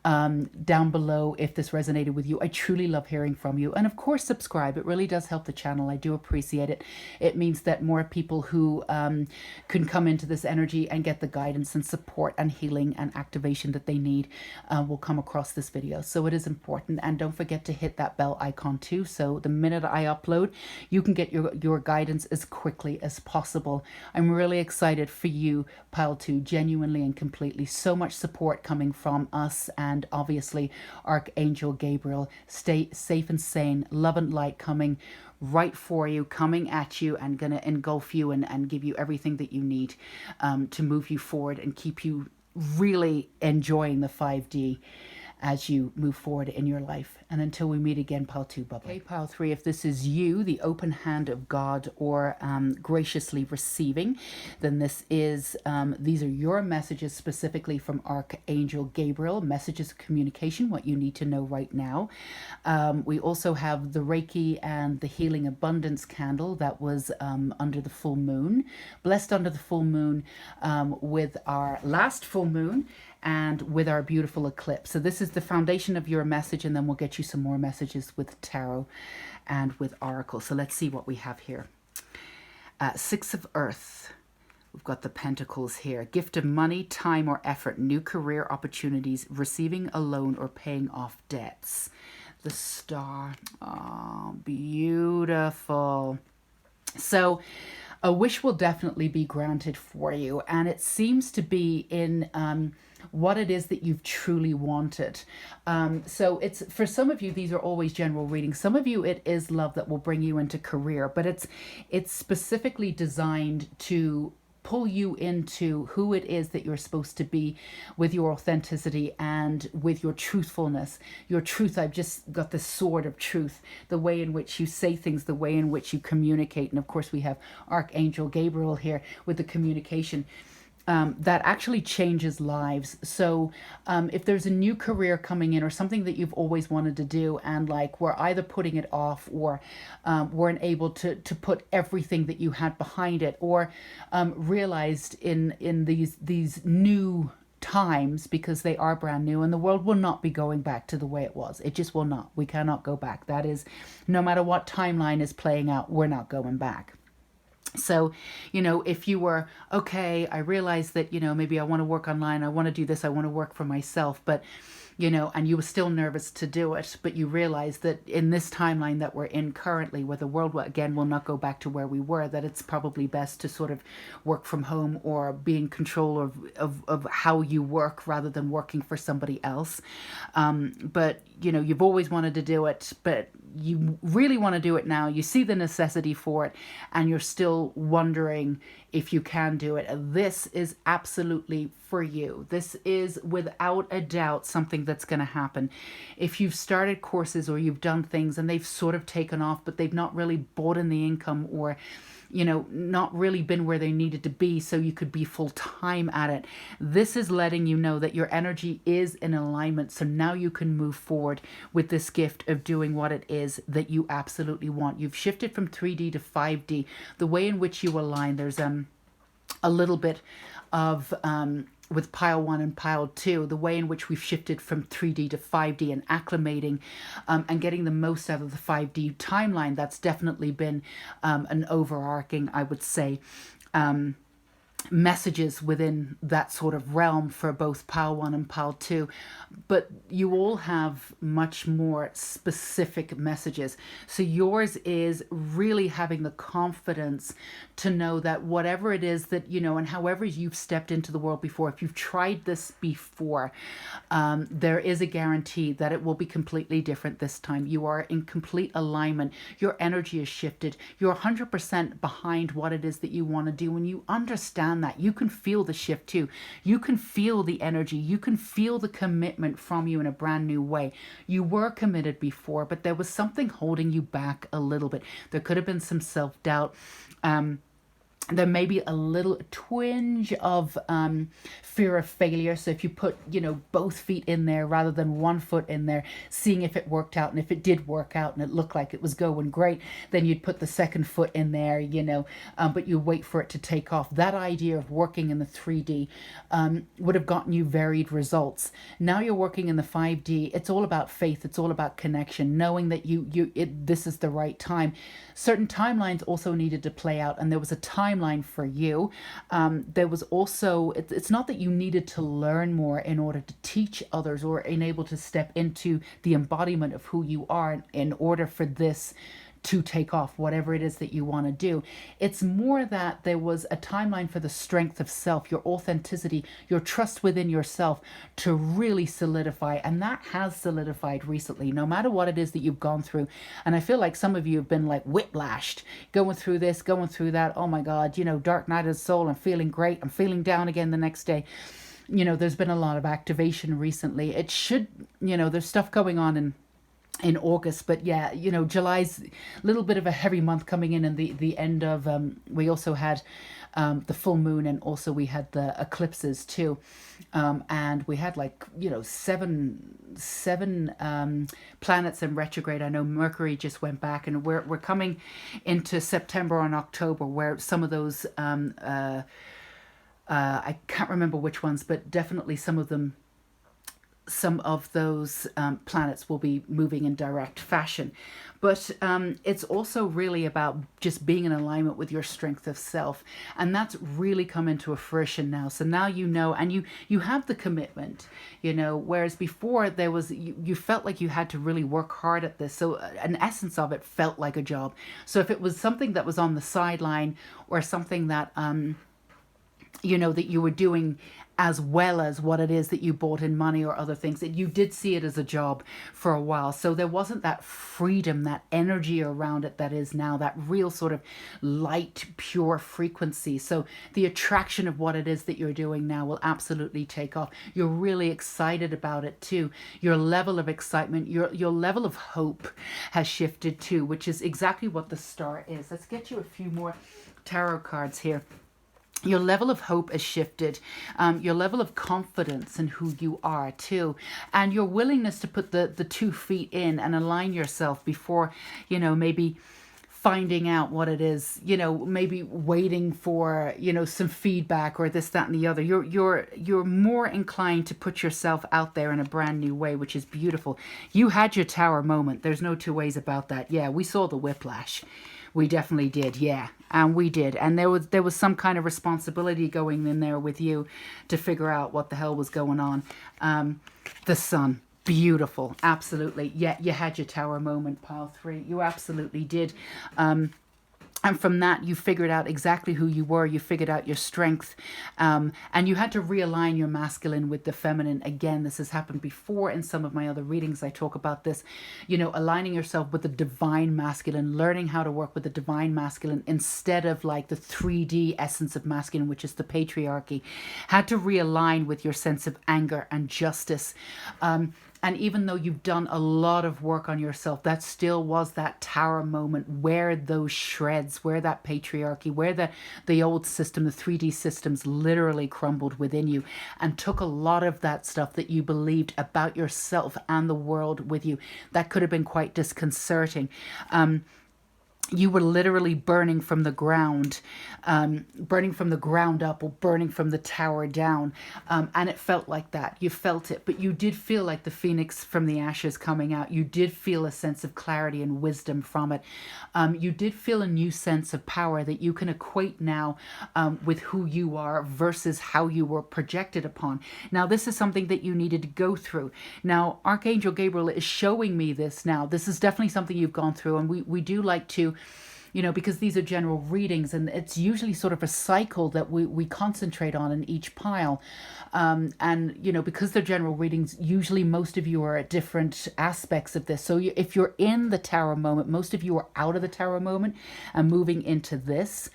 down below if this resonated with you. I truly love hearing from you. And of course, subscribe. It really does help the channel. I do appreciate it. It means that more people who can come into this energy and get the guidance and support and healing and activation that they need will come across this video. So it is important. And don't forget to hit that bell icon too. So the minute I upload, you can get your guidance as quickly as possible. I'm really excited for you, pile 2, genuinely and completely. So much support coming from us and obviously Archangel Gabriel. Stay safe and sane. Love and light coming right for you, coming at you and going to engulf you and give you everything that you need to move you forward and keep you really enjoying the 5D as you move forward in your life. And until we meet again, pile 2, bye-bye. Okay, pile 3, if this is you, the open hand of God, or graciously receiving, then this is, these are your messages specifically from Archangel Gabriel, messages of communication, what you need to know right now. We also have the Reiki and the Healing Abundance candle that was under the full moon, blessed under the full moon with our last full moon, and with our beautiful eclipse. So this is the foundation of your message, and then we'll get you some more messages with tarot and with oracle. So let's see what we have here. 6 of Earth. We've got the Pentacles here. Gift of money, time, or effort. New career opportunities. Receiving a loan or paying off debts. The Star. Oh, beautiful. So a wish will definitely be granted for you, and it seems to be in what it is that you've truly wanted. So it's, for some of you, these are always general readings. Some of you, it is love that will bring you into career, but it's specifically designed to pull you into who it is that you're supposed to be with your authenticity and with your truthfulness. Your truth, I've just got this sword of truth, the way in which you say things, the way in which you communicate. And of course, we have Archangel Gabriel here with the communication. That actually changes lives. So if there's a new career coming in or something that you've always wanted to do and like we're either putting it off or weren't able to put everything that you had behind it, or realized in these new times, because they are brand new and the world will not be going back to the way it was. It just will not. We cannot go back. That is, no matter what timeline is playing out, we're not going back. So, you know, if you were, okay, I realize that, you know, maybe I want to work online, I want to do this, I want to work for myself, but, you know, and you were still nervous to do it, but you realize that in this timeline that we're in currently, where the world, again, will not go back to where we were, that it's probably best to sort of work from home or be in control of how you work rather than working for somebody else. But, you know, you've always wanted to do it, but you really want to do it now. You see the necessity for it, and you're still wondering if you can do it. This is absolutely for you. This is without a doubt something that's going to happen. If you've started courses or you've done things and they've sort of taken off, but they've not really brought in the income, or not really been where they needed to be so you could be full time at it. This is letting you know that your energy is in alignment. So now you can move forward with this gift of doing what it is that you absolutely want. You've shifted from 3D to 5D. The way in which you align, there's a little bit of with pile 1 and pile 2, the way in which we've shifted from 3D to 5D and acclimating and getting the most out of the 5D timeline. That's definitely been an overarching, I would say, messages within that sort of realm for both pile 1 and pile 2, but you all have much more specific messages. So yours is really having the confidence to know that whatever it is that and however you've stepped into the world before, if you've tried this before, there is a guarantee that it will be completely different this time. You are in complete alignment. Your energy is shifted. You're 100% behind what it is that you want to do. When you understand that, you can feel the shift too. You can feel the energy. You can feel the commitment from you in a brand new way. You were committed before, but there was something holding you back a little bit. There could have been some self-doubt. There may be a little twinge of fear of failure. So if you put, both feet in there rather than one foot in there, seeing if it worked out. And if it did work out and it looked like it was going great, then you'd put the second foot in there, but you wait for it to take off. That idea of working in the 3D would have gotten you varied results. Now you're working in the 5D. It's all about faith. It's all about connection, knowing that this is the right time. Certain timelines also needed to play out, and there was a timeline for you. There was also, it's not that you needed to learn more in order to teach others or enable to step into the embodiment of who you are in order for this to take off, whatever it is that you want to do. It's more that there was a timeline for the strength of self, your authenticity, your trust within yourself to really solidify. And that has solidified recently, no matter what it is that you've gone through. And I feel like some of you have been like whiplashed, going through this, going through that. Oh my God, dark night of the soul. I'm feeling great. I'm feeling down again the next day. There's been a lot of activation recently. It should, there's stuff going on in August, but yeah, July's a little bit of a heavy month coming in, and the end of we also had the full moon, and also we had the eclipses too, and we had seven planets in retrograde. I know Mercury just went back, and we're coming into September and October where some of those I can't remember which ones, but definitely some of those planets will be moving in direct fashion. But it's also really about just being in alignment with your strength of self. And that's really come into fruition now. So now and you have the commitment, whereas before there was, you felt like you had to really work hard at this. So an essence of it felt like a job. So if it was something that was on the sideline, or something that, that you were doing as well as what it is that you bought in money or other things, that you did see it as a job for a while. So there wasn't that freedom, that energy around it that is now, that real sort of light, pure frequency. So the attraction of what it is that you're doing now will absolutely take off. You're really excited about it too. Your level of excitement, your level of hope has shifted too, which is exactly what the star is. Let's get you a few more tarot cards here. Your level of hope has shifted, your level of confidence in who you are too, and your willingness to put the 2 feet in and align yourself before, maybe finding out what it is, maybe waiting for, some feedback or this, that, and the other. You're more inclined to put yourself out there in a brand new way, which is beautiful. You had your tower moment. There's no two ways about that. Yeah, we saw the whiplash. We definitely did, yeah, and we did. And there was some kind of responsibility going in there with you to figure out what the hell was going on. The sun, beautiful, absolutely. Yeah, you had your tower moment, pile 3. You absolutely did. And And from that, you figured out exactly who you were. You figured out your strength. And you had to realign your masculine with the feminine. Again, this has happened before in some of my other readings. I talk about this, aligning yourself with the divine masculine, learning how to work with the divine masculine instead of like the 3D essence of masculine, which is the patriarchy. Had to realign with your sense of anger and justice. And even though you've done a lot of work on yourself, that still was that tower moment where those shreds, where that patriarchy, where the old system, the 3D systems literally crumbled within you and took a lot of that stuff that you believed about yourself and the world with you. That could have been quite disconcerting. You were literally burning from the ground up, or burning from the tower down. And it felt like that. You felt it, but you did feel like the phoenix from the ashes coming out. You did feel a sense of clarity and wisdom from it. You did feel a new sense of power that you can equate now with who you are versus how you were projected upon. Now, this is something that you needed to go through. Now, Archangel Gabriel is showing me this now. This is definitely something you've gone through, and we do like to, because these are general readings, and it's usually sort of a cycle that we concentrate on in each pile. And, because they're general readings, usually most of you are at different aspects of this. So if you're in the tower moment, most of you are out of the tower moment and moving into this.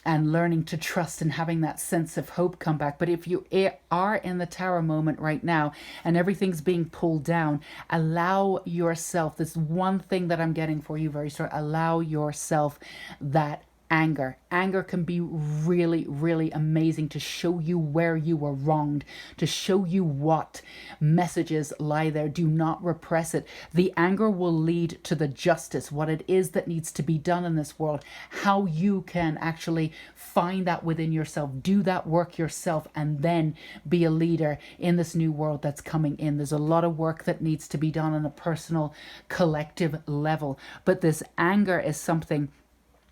And learning to trust and having that sense of hope come back. But if you are in the tower moment right now and everything's being pulled down, allow yourself, this one thing that I'm getting for you very strong, allow yourself that anger. Anger can be really, really amazing to show you where you were wronged, to show you what messages lie there. Do not repress it. The anger will lead to the justice, what it is that needs to be done in this world, how you can actually find that within yourself, do that work yourself, and then be a leader in this new world that's coming in. There's a lot of work that needs to be done on a personal, collective level, but this anger is something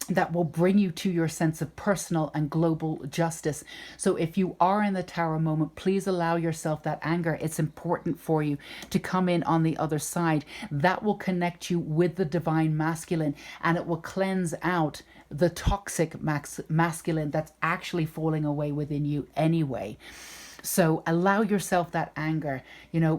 that will bring you to your sense of personal and global justice. So if you are in the tower moment, please allow yourself that anger. It's important for you to come in on the other side. That will connect you with the divine masculine, and it will cleanse out the toxic masculine that's actually falling away within you anyway. So allow yourself that anger,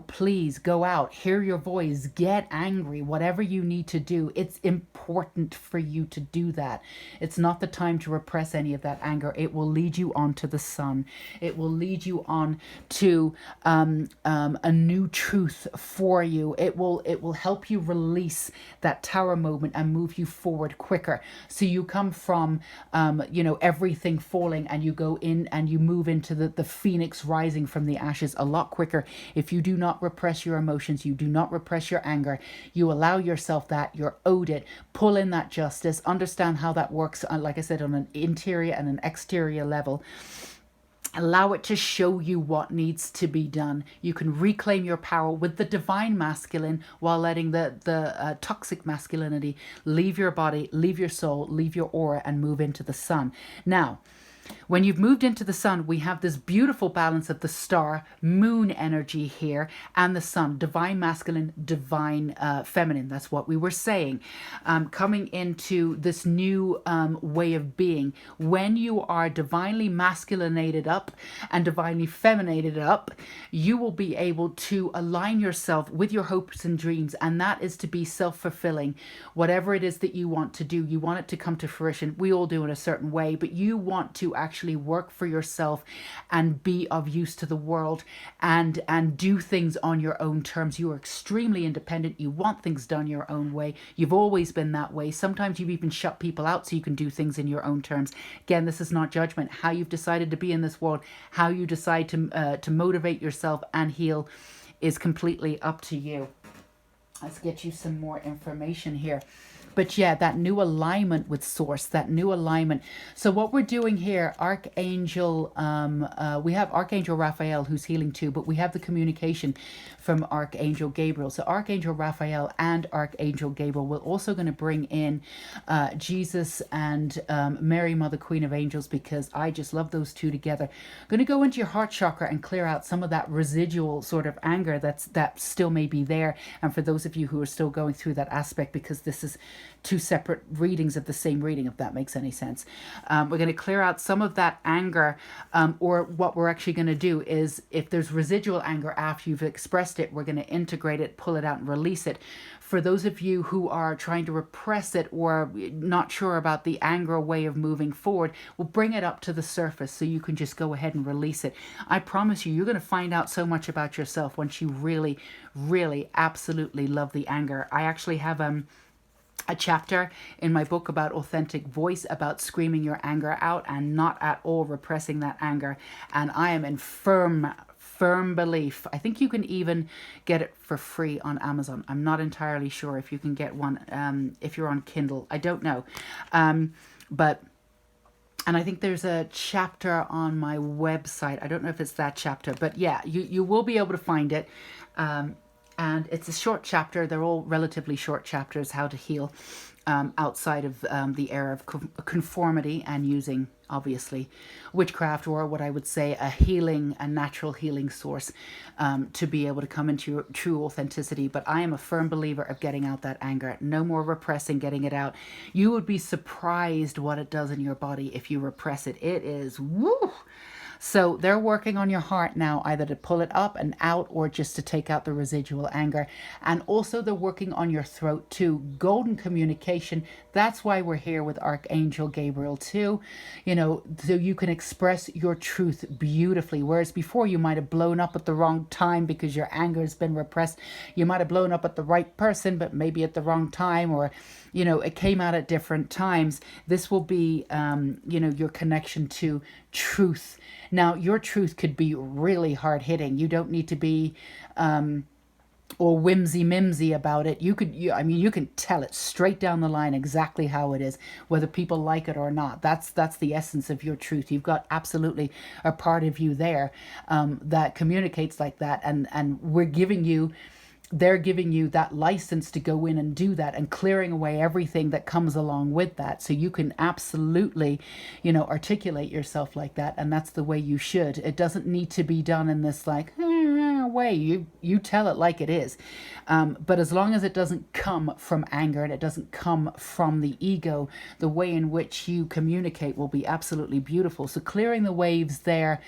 please go out, hear your voice, get angry, whatever you need to do. It's important for you to do that. It's not the time to repress any of that anger. It will lead you on to the sun. It will lead you on to a new truth for you. It will help you release that tower moment and move you forward quicker. So you come from, everything falling, and you go in and you move into the phoenix rising from the ashes a lot quicker. If you do not repress your emotions, you do not repress your anger, you allow yourself that, you're owed it, pull in that justice, understand how that works, like I said, on an interior and an exterior level. Allow it to show you what needs to be done. You can reclaim your power with the divine masculine while letting the toxic masculinity leave your body, leave your soul, leave your aura, and move into the sun. Now, when you've moved into the sun, we have this beautiful balance of the star, moon energy here, and the sun, divine masculine, divine feminine. That's what we were saying. Coming into this new way of being. When you are divinely masculinated up and divinely feminated up, you will be able to align yourself with your hopes and dreams, and that is to be self-fulfilling. Whatever it is that you want to do, you want it to come to fruition. We all do in a certain way, but you want to actually work for yourself and be of use to the world and do things on your own terms. You are extremely independent. You want things done your own way. You've always been that way. Sometimes you've even shut people out so you can do things in your own terms. Again, this is not judgment. How you've decided to be in this world, how you decide to motivate yourself and heal is completely up to you. Let's get you some more information here. But yeah, that new alignment with source, that new alignment. So what we're doing here, Archangel, we have Archangel Raphael who's healing too, but we have the communication from Archangel Gabriel. So Archangel Raphael and Archangel Gabriel, we're also going to bring in Jesus and Mary, Mother Queen of Angels, because I just love those two together. Going to go into your heart chakra and clear out some of that residual sort of anger that still may be there. And for those those of you who are still going through that aspect, because this is two separate readings of the same reading, if that makes any sense. We're going to clear out some of that anger, or what we're actually going to do is, if there's residual anger after you've expressed it, we're going to integrate it, pull it out and release it. For those of you who are trying to repress it or not sure about the anger way of moving forward, we'll bring it up to the surface so you can just go ahead and release it. I promise you, you're going to find out so much about yourself once you really, really, absolutely love the anger. I actually have a chapter in my book about authentic voice, about screaming your anger out and not at all repressing that anger. And I am in firm belief. I think you can even get it for free on Amazon. I'm not entirely sure if you can get one if you're on Kindle. I don't know. But and I think there's a chapter on my website. I don't know if it's that chapter, but yeah, you will be able to find it. And it's a short chapter. They're all relatively short chapters, how to heal outside of the era of conformity and using, obviously, witchcraft, or what I would say a natural healing source, to be able to come into your true authenticity. But I am a firm believer of getting out that anger. No more repressing, getting it out. You would be surprised what it does in your body if you repress it. It is, woo! So they're working on your heart now, either to pull it up and out or just to take out the residual anger. And also they're working on your throat too. Golden communication. That's why we're here with Archangel Gabriel too. You know, so you can express your truth beautifully. Whereas before you might have blown up at the wrong time because your anger has been repressed. You might have blown up at the right person, but maybe at the wrong time, or, you know, it came out at different times. This will be, you know, your connection to truth. Now, your truth could be really hard hitting. You don't need to be or whimsy-mimsy about it. You can tell it straight down the line exactly how it is, whether people like it or not. That's the essence of your truth. You've got absolutely a part of you there that communicates like that, and they're giving you that license to go in and do that, and clearing away everything that comes along with that. So you can absolutely, you know, articulate yourself like that. And that's the way you should. It doesn't need to be done in this like way. You tell it like it is. But as long as it doesn't come from anger and it doesn't come from the ego, the way in which you communicate will be absolutely beautiful. So clearing the waves there.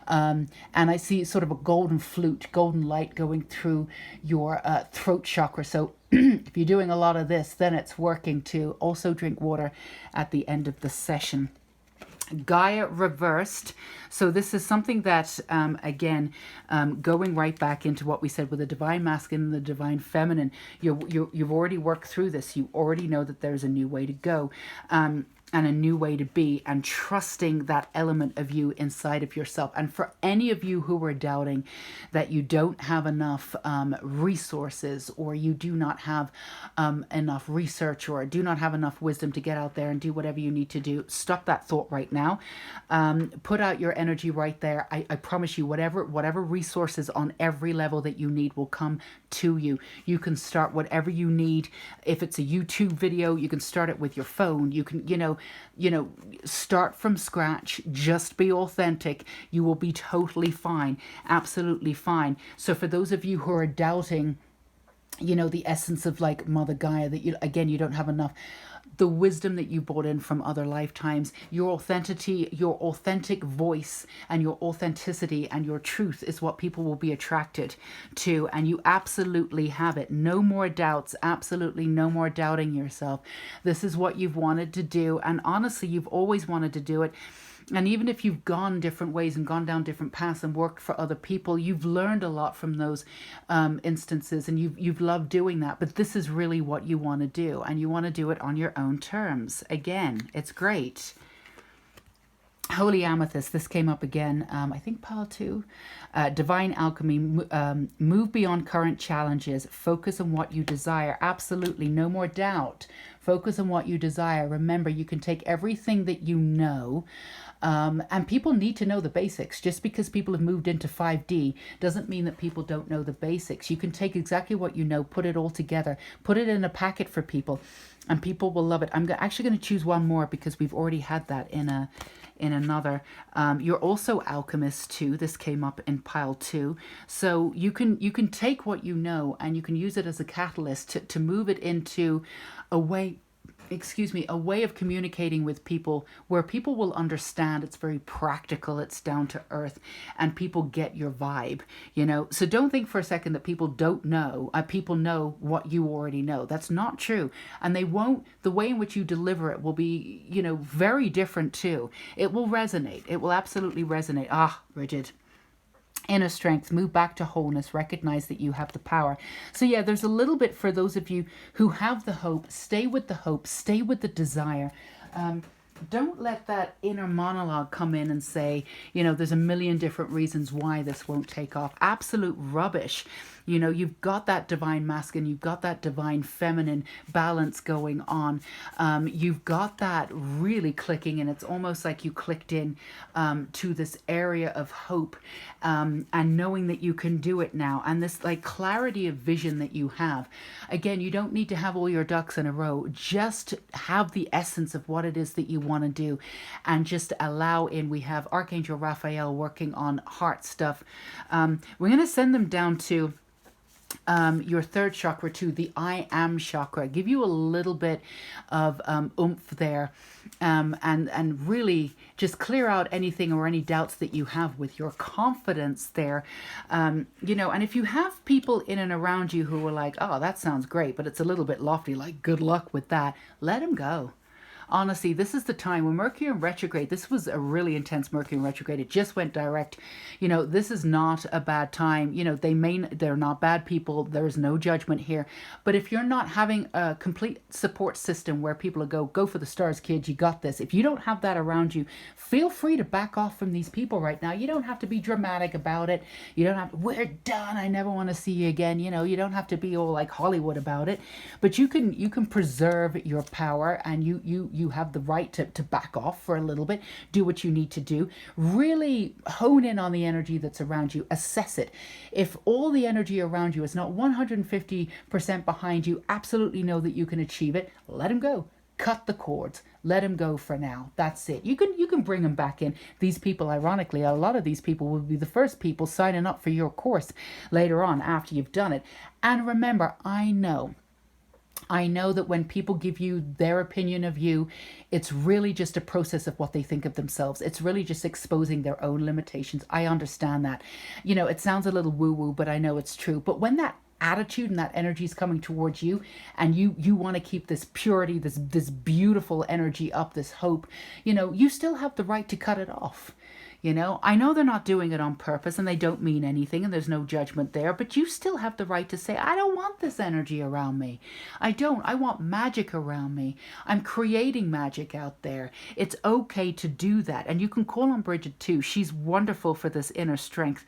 And I see sort of a golden flute, golden light going through your throat chakra. So if you're doing a lot of this, then it's working to also drink water at the end of the session. Gaia reversed. So this is something that, again, going right back into what we said with the divine masculine and the divine feminine, you've already worked through this. You already know that there's a new way to go. And a new way to be, and trusting that element of you inside of yourself. And for any of you who are doubting that you don't have enough resources, or you do not have enough research, or do not have enough wisdom to get out there and do whatever you need to do, stop that thought right now. Put out your energy right there. I promise you, whatever resources on every level that you need will come to you. You can start whatever you need. If it's a YouTube video, you can start it with your phone. You can, start from scratch. Just be authentic. You will be totally fine. Absolutely fine. So for those of you who are doubting, the essence of like Mother Gaia, that you don't have enough, the wisdom that you brought in from other lifetimes, your authenticity, your authentic voice, and your authenticity and your truth is what people will be attracted to. And you absolutely have it. No more doubts. Absolutely no more doubting yourself. This is what you've wanted to do. And honestly, you've always wanted to do it. And even if you've gone different ways and gone down different paths and worked for other people, you've learned a lot from those instances, and you've loved doing that. But this is really what you want to do, and you want to do it on your own terms. Again, it's great. Holy Amethyst, this came up again, I think pile 2. Divine Alchemy, move beyond current challenges. Focus on what you desire. Absolutely, no more doubt. Focus on what you desire. Remember, you can take everything that you know, and people need to know the basics. Just because people have moved into 5D doesn't mean that people don't know the basics. You can take exactly what you know, put it all together, put it in a packet for people, and people will love it. I'm actually going to choose one more because we've already had that in another. You're also alchemist too. This came up in pile 2. So you can take what you know and you can use it as a catalyst to move it into a way, excuse me, a way of communicating with people where people will understand. It's very practical, it's down to earth, and people get your vibe, you know. So don't think for a second that people don't know. People know what you already know. That's not true. And they won't, the way in which you deliver it will be, you know, very different too. It will resonate. It will absolutely resonate. Ah, Bridget. Inner strength, move back to wholeness, recognize that you have the power. So yeah, there's a little bit for those of you who have the hope. Stay with the hope, stay with the desire. Don't let that inner monologue come in and say, you know, there's a million different reasons why this won't take off. Absolute rubbish. You know, you've got that divine masculine, you've got that divine feminine balance going on. You've got that really clicking, and it's almost like you clicked in to this area of hope, and knowing that you can do it now. And this like clarity of vision that you have. Again, you don't need to have all your ducks in a row. Just have the essence of what it is that you want to do, and just allow in. We have Archangel Raphael working on heart stuff. We're going to send them down to your third chakra too, the I am chakra. Give you a little bit of oomph there, and really just clear out anything or any doubts that you have with your confidence there. You know, and if you have people in and around you who are like, oh, that sounds great, but it's a little bit lofty, like good luck with that, let them go. Honestly, this is the time when Mercury in retrograde, this was a really intense Mercury in retrograde. It just went direct. You know, this is not a bad time. You know, they're not bad people. There's no judgment here. But if you're not having a complete support system where people go for the stars, kids, you got this. If you don't have that around you, feel free to back off from these people right now. You don't have to be dramatic about it. You don't have to, we're done, I never want to see you again. You know, you don't have to be all like Hollywood about it. But you can preserve your power, and you have the right to back off for a little bit, do what you need to do, really hone in on the energy that's around you, assess it. If all the energy around you is not 150% behind you, absolutely know that you can achieve it, let them go. Cut the cords, let them go for now. That's it. You can bring them back in. These people, ironically, a lot of these people will be the first people signing up for your course later on after you've done it. And remember, I know that when people give you their opinion of you, it's really just a process of what they think of themselves. It's really just exposing their own limitations. I understand that. You know, it sounds a little woo-woo, but I know it's true. But when that attitude and that energy is coming towards you, and you want to keep this purity, this beautiful energy up, this hope, you know, you still have the right to cut it off. You know, I know they're not doing it on purpose and they don't mean anything and there's no judgment there, but you still have the right to say, I don't want this energy around me. I want magic around me. I'm creating magic out there. It's okay to do that. And you can call on Bridget too. She's wonderful for this inner strength.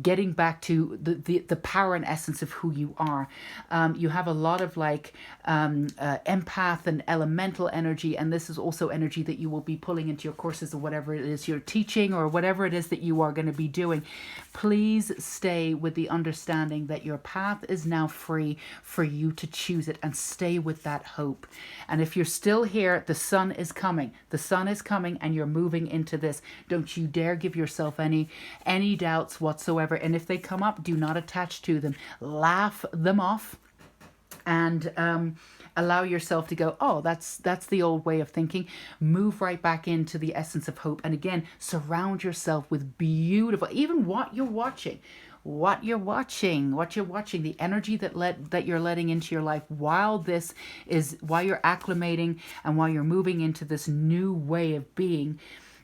Getting back to the power and essence of who you are. You have a lot of like empath and elemental energy, and this is also energy that you will be pulling into your courses or whatever it is you're teaching or whatever it is that you are going to be doing. Please stay with the understanding that your path is now free for you to choose it, and stay with that hope. And if you're still here, the sun is coming. The sun is coming and you're moving into this. Don't you dare give yourself any doubts whatsoever. And if they come up, do not attach to them. Laugh them off, and allow yourself to go, oh, that's the old way of thinking. Move right back into the essence of hope. And again, surround yourself with beautiful, even what you're watching, the energy that you're letting into your life while you're acclimating and while you're moving into this new way of being.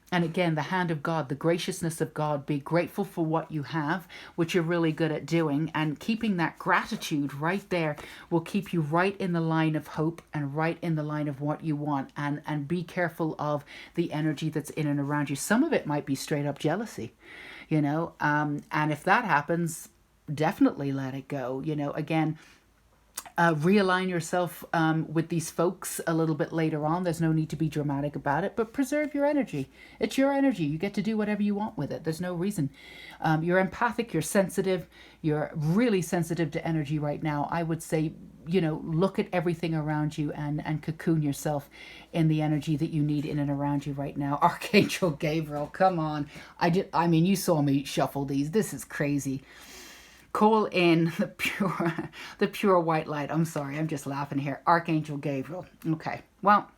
And again, the hand of God, the graciousness of God, be grateful for what you have, which you're really good at doing. And keeping that gratitude right there will keep you right in the line of hope and right in the line of what you want. And be careful of the energy that's in and around you. Some of it might be straight up jealousy, you know. And if that happens, definitely let it go. You know, again, realign yourself with these folks a little bit later on. There's no need to be dramatic about it, but preserve your energy. It's your energy. You get to do whatever you want with it. There's no reason. You're empathic, you're sensitive, you're really sensitive to energy right now. I would say, you know, look at everything around you and cocoon yourself in the energy that you need in and around you right now. Archangel Gabriel, come on. I mean, you saw me shuffle these. This is crazy. Call in the pure white light. I'm sorry, I'm just laughing here. Archangel Gabriel. Okay, well,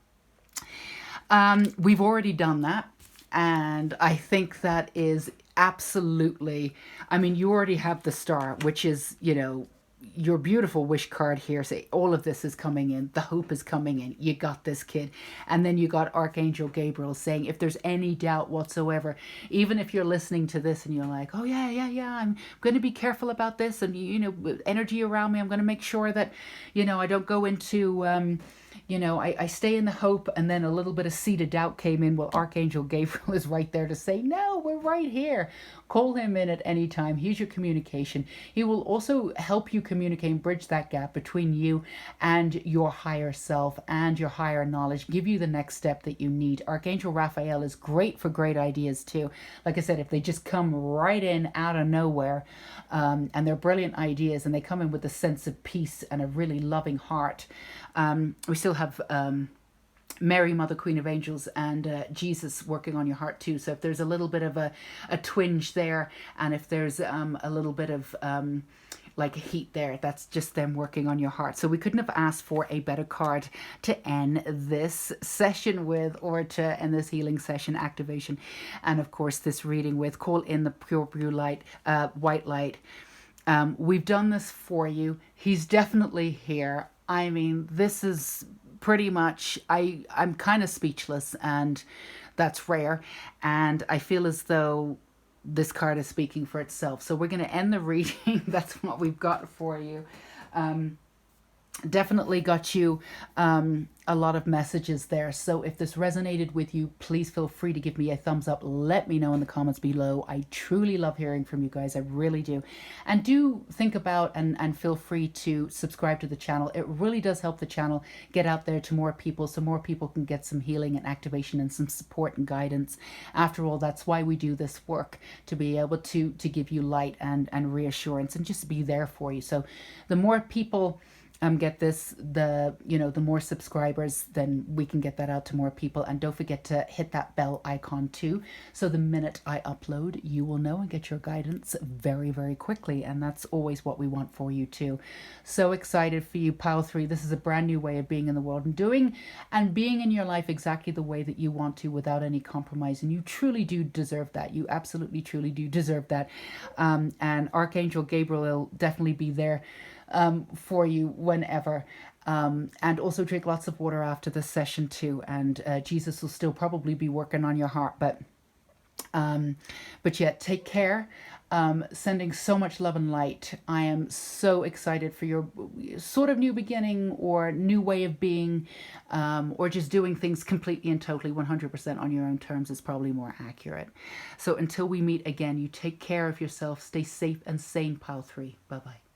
we've already done that, and I think that is absolutely, I mean, you already have the star, which is, you know, your beautiful wish card here. Say all of this is coming in, the hope is coming in, you got this, kid. And then you got Archangel Gabriel saying, if there's any doubt whatsoever, even if you're listening to this and you're like, oh yeah, I'm going to be careful about this, and you know, energy around me, I'm going to make sure that, you know, I don't go into you know, I stay in the hope, and then a little bit of seed of doubt came in. Well, Archangel Gabriel is right there to say, no, we're right here. Call him in at any time. He's your communication. He will also help you communicate and bridge that gap between you and your higher self and your higher knowledge. Give you the next step that you need. Archangel Raphael is great for great ideas too. Like I said, if they just come right in out of nowhere, and they're brilliant ideas, and they come in with a sense of peace and a really loving heart. We still have Mary, Mother, Queen of Angels, and Jesus working on your heart too. So if there's a little bit of a twinge there, and if there's a little bit of like a heat there, that's just them working on your heart. So we couldn't have asked for a better card to end this session with, or to end this healing session activation, and of course this reading with. Call in the pure blue light, white light. We've done this for you. He's definitely here. I mean, this is pretty much, I'm kind of speechless, and that's rare. And I feel as though this card is speaking for itself. So we're going to end the reading. That's what we've got for you. Definitely got you a lot of messages there. So if this resonated with you, please feel free to give me a thumbs up. Let me know in the comments below. I truly love hearing from you guys. I really do. And do think about and feel free to subscribe to the channel. It really does help the channel get out there to more people, so more people can get some healing and activation and some support and guidance. After all, that's why we do this work, to be able to give you light and reassurance and just be there for you. So the more people get this, the more subscribers, then we can get that out to more people. And don't forget to hit that bell icon too, so the minute I upload, you will know and get your guidance very, very quickly. And that's always what we want for you too. So excited for you, Pile 3. This is a brand new way of being in the world and doing and being in your life exactly the way that you want to, without any compromise. And you truly do deserve that. You absolutely truly do deserve that. And Archangel Gabriel will definitely be there for you whenever. And also drink lots of water after this session too. And Jesus will still probably be working on your heart. But yeah, take care. Sending so much love and light. I am so excited for your sort of new beginning, or new way of being, or just doing things completely and totally 100% on your own terms is probably more accurate. So until we meet again, you take care of yourself. Stay safe and sane, Pile 3. Bye-bye.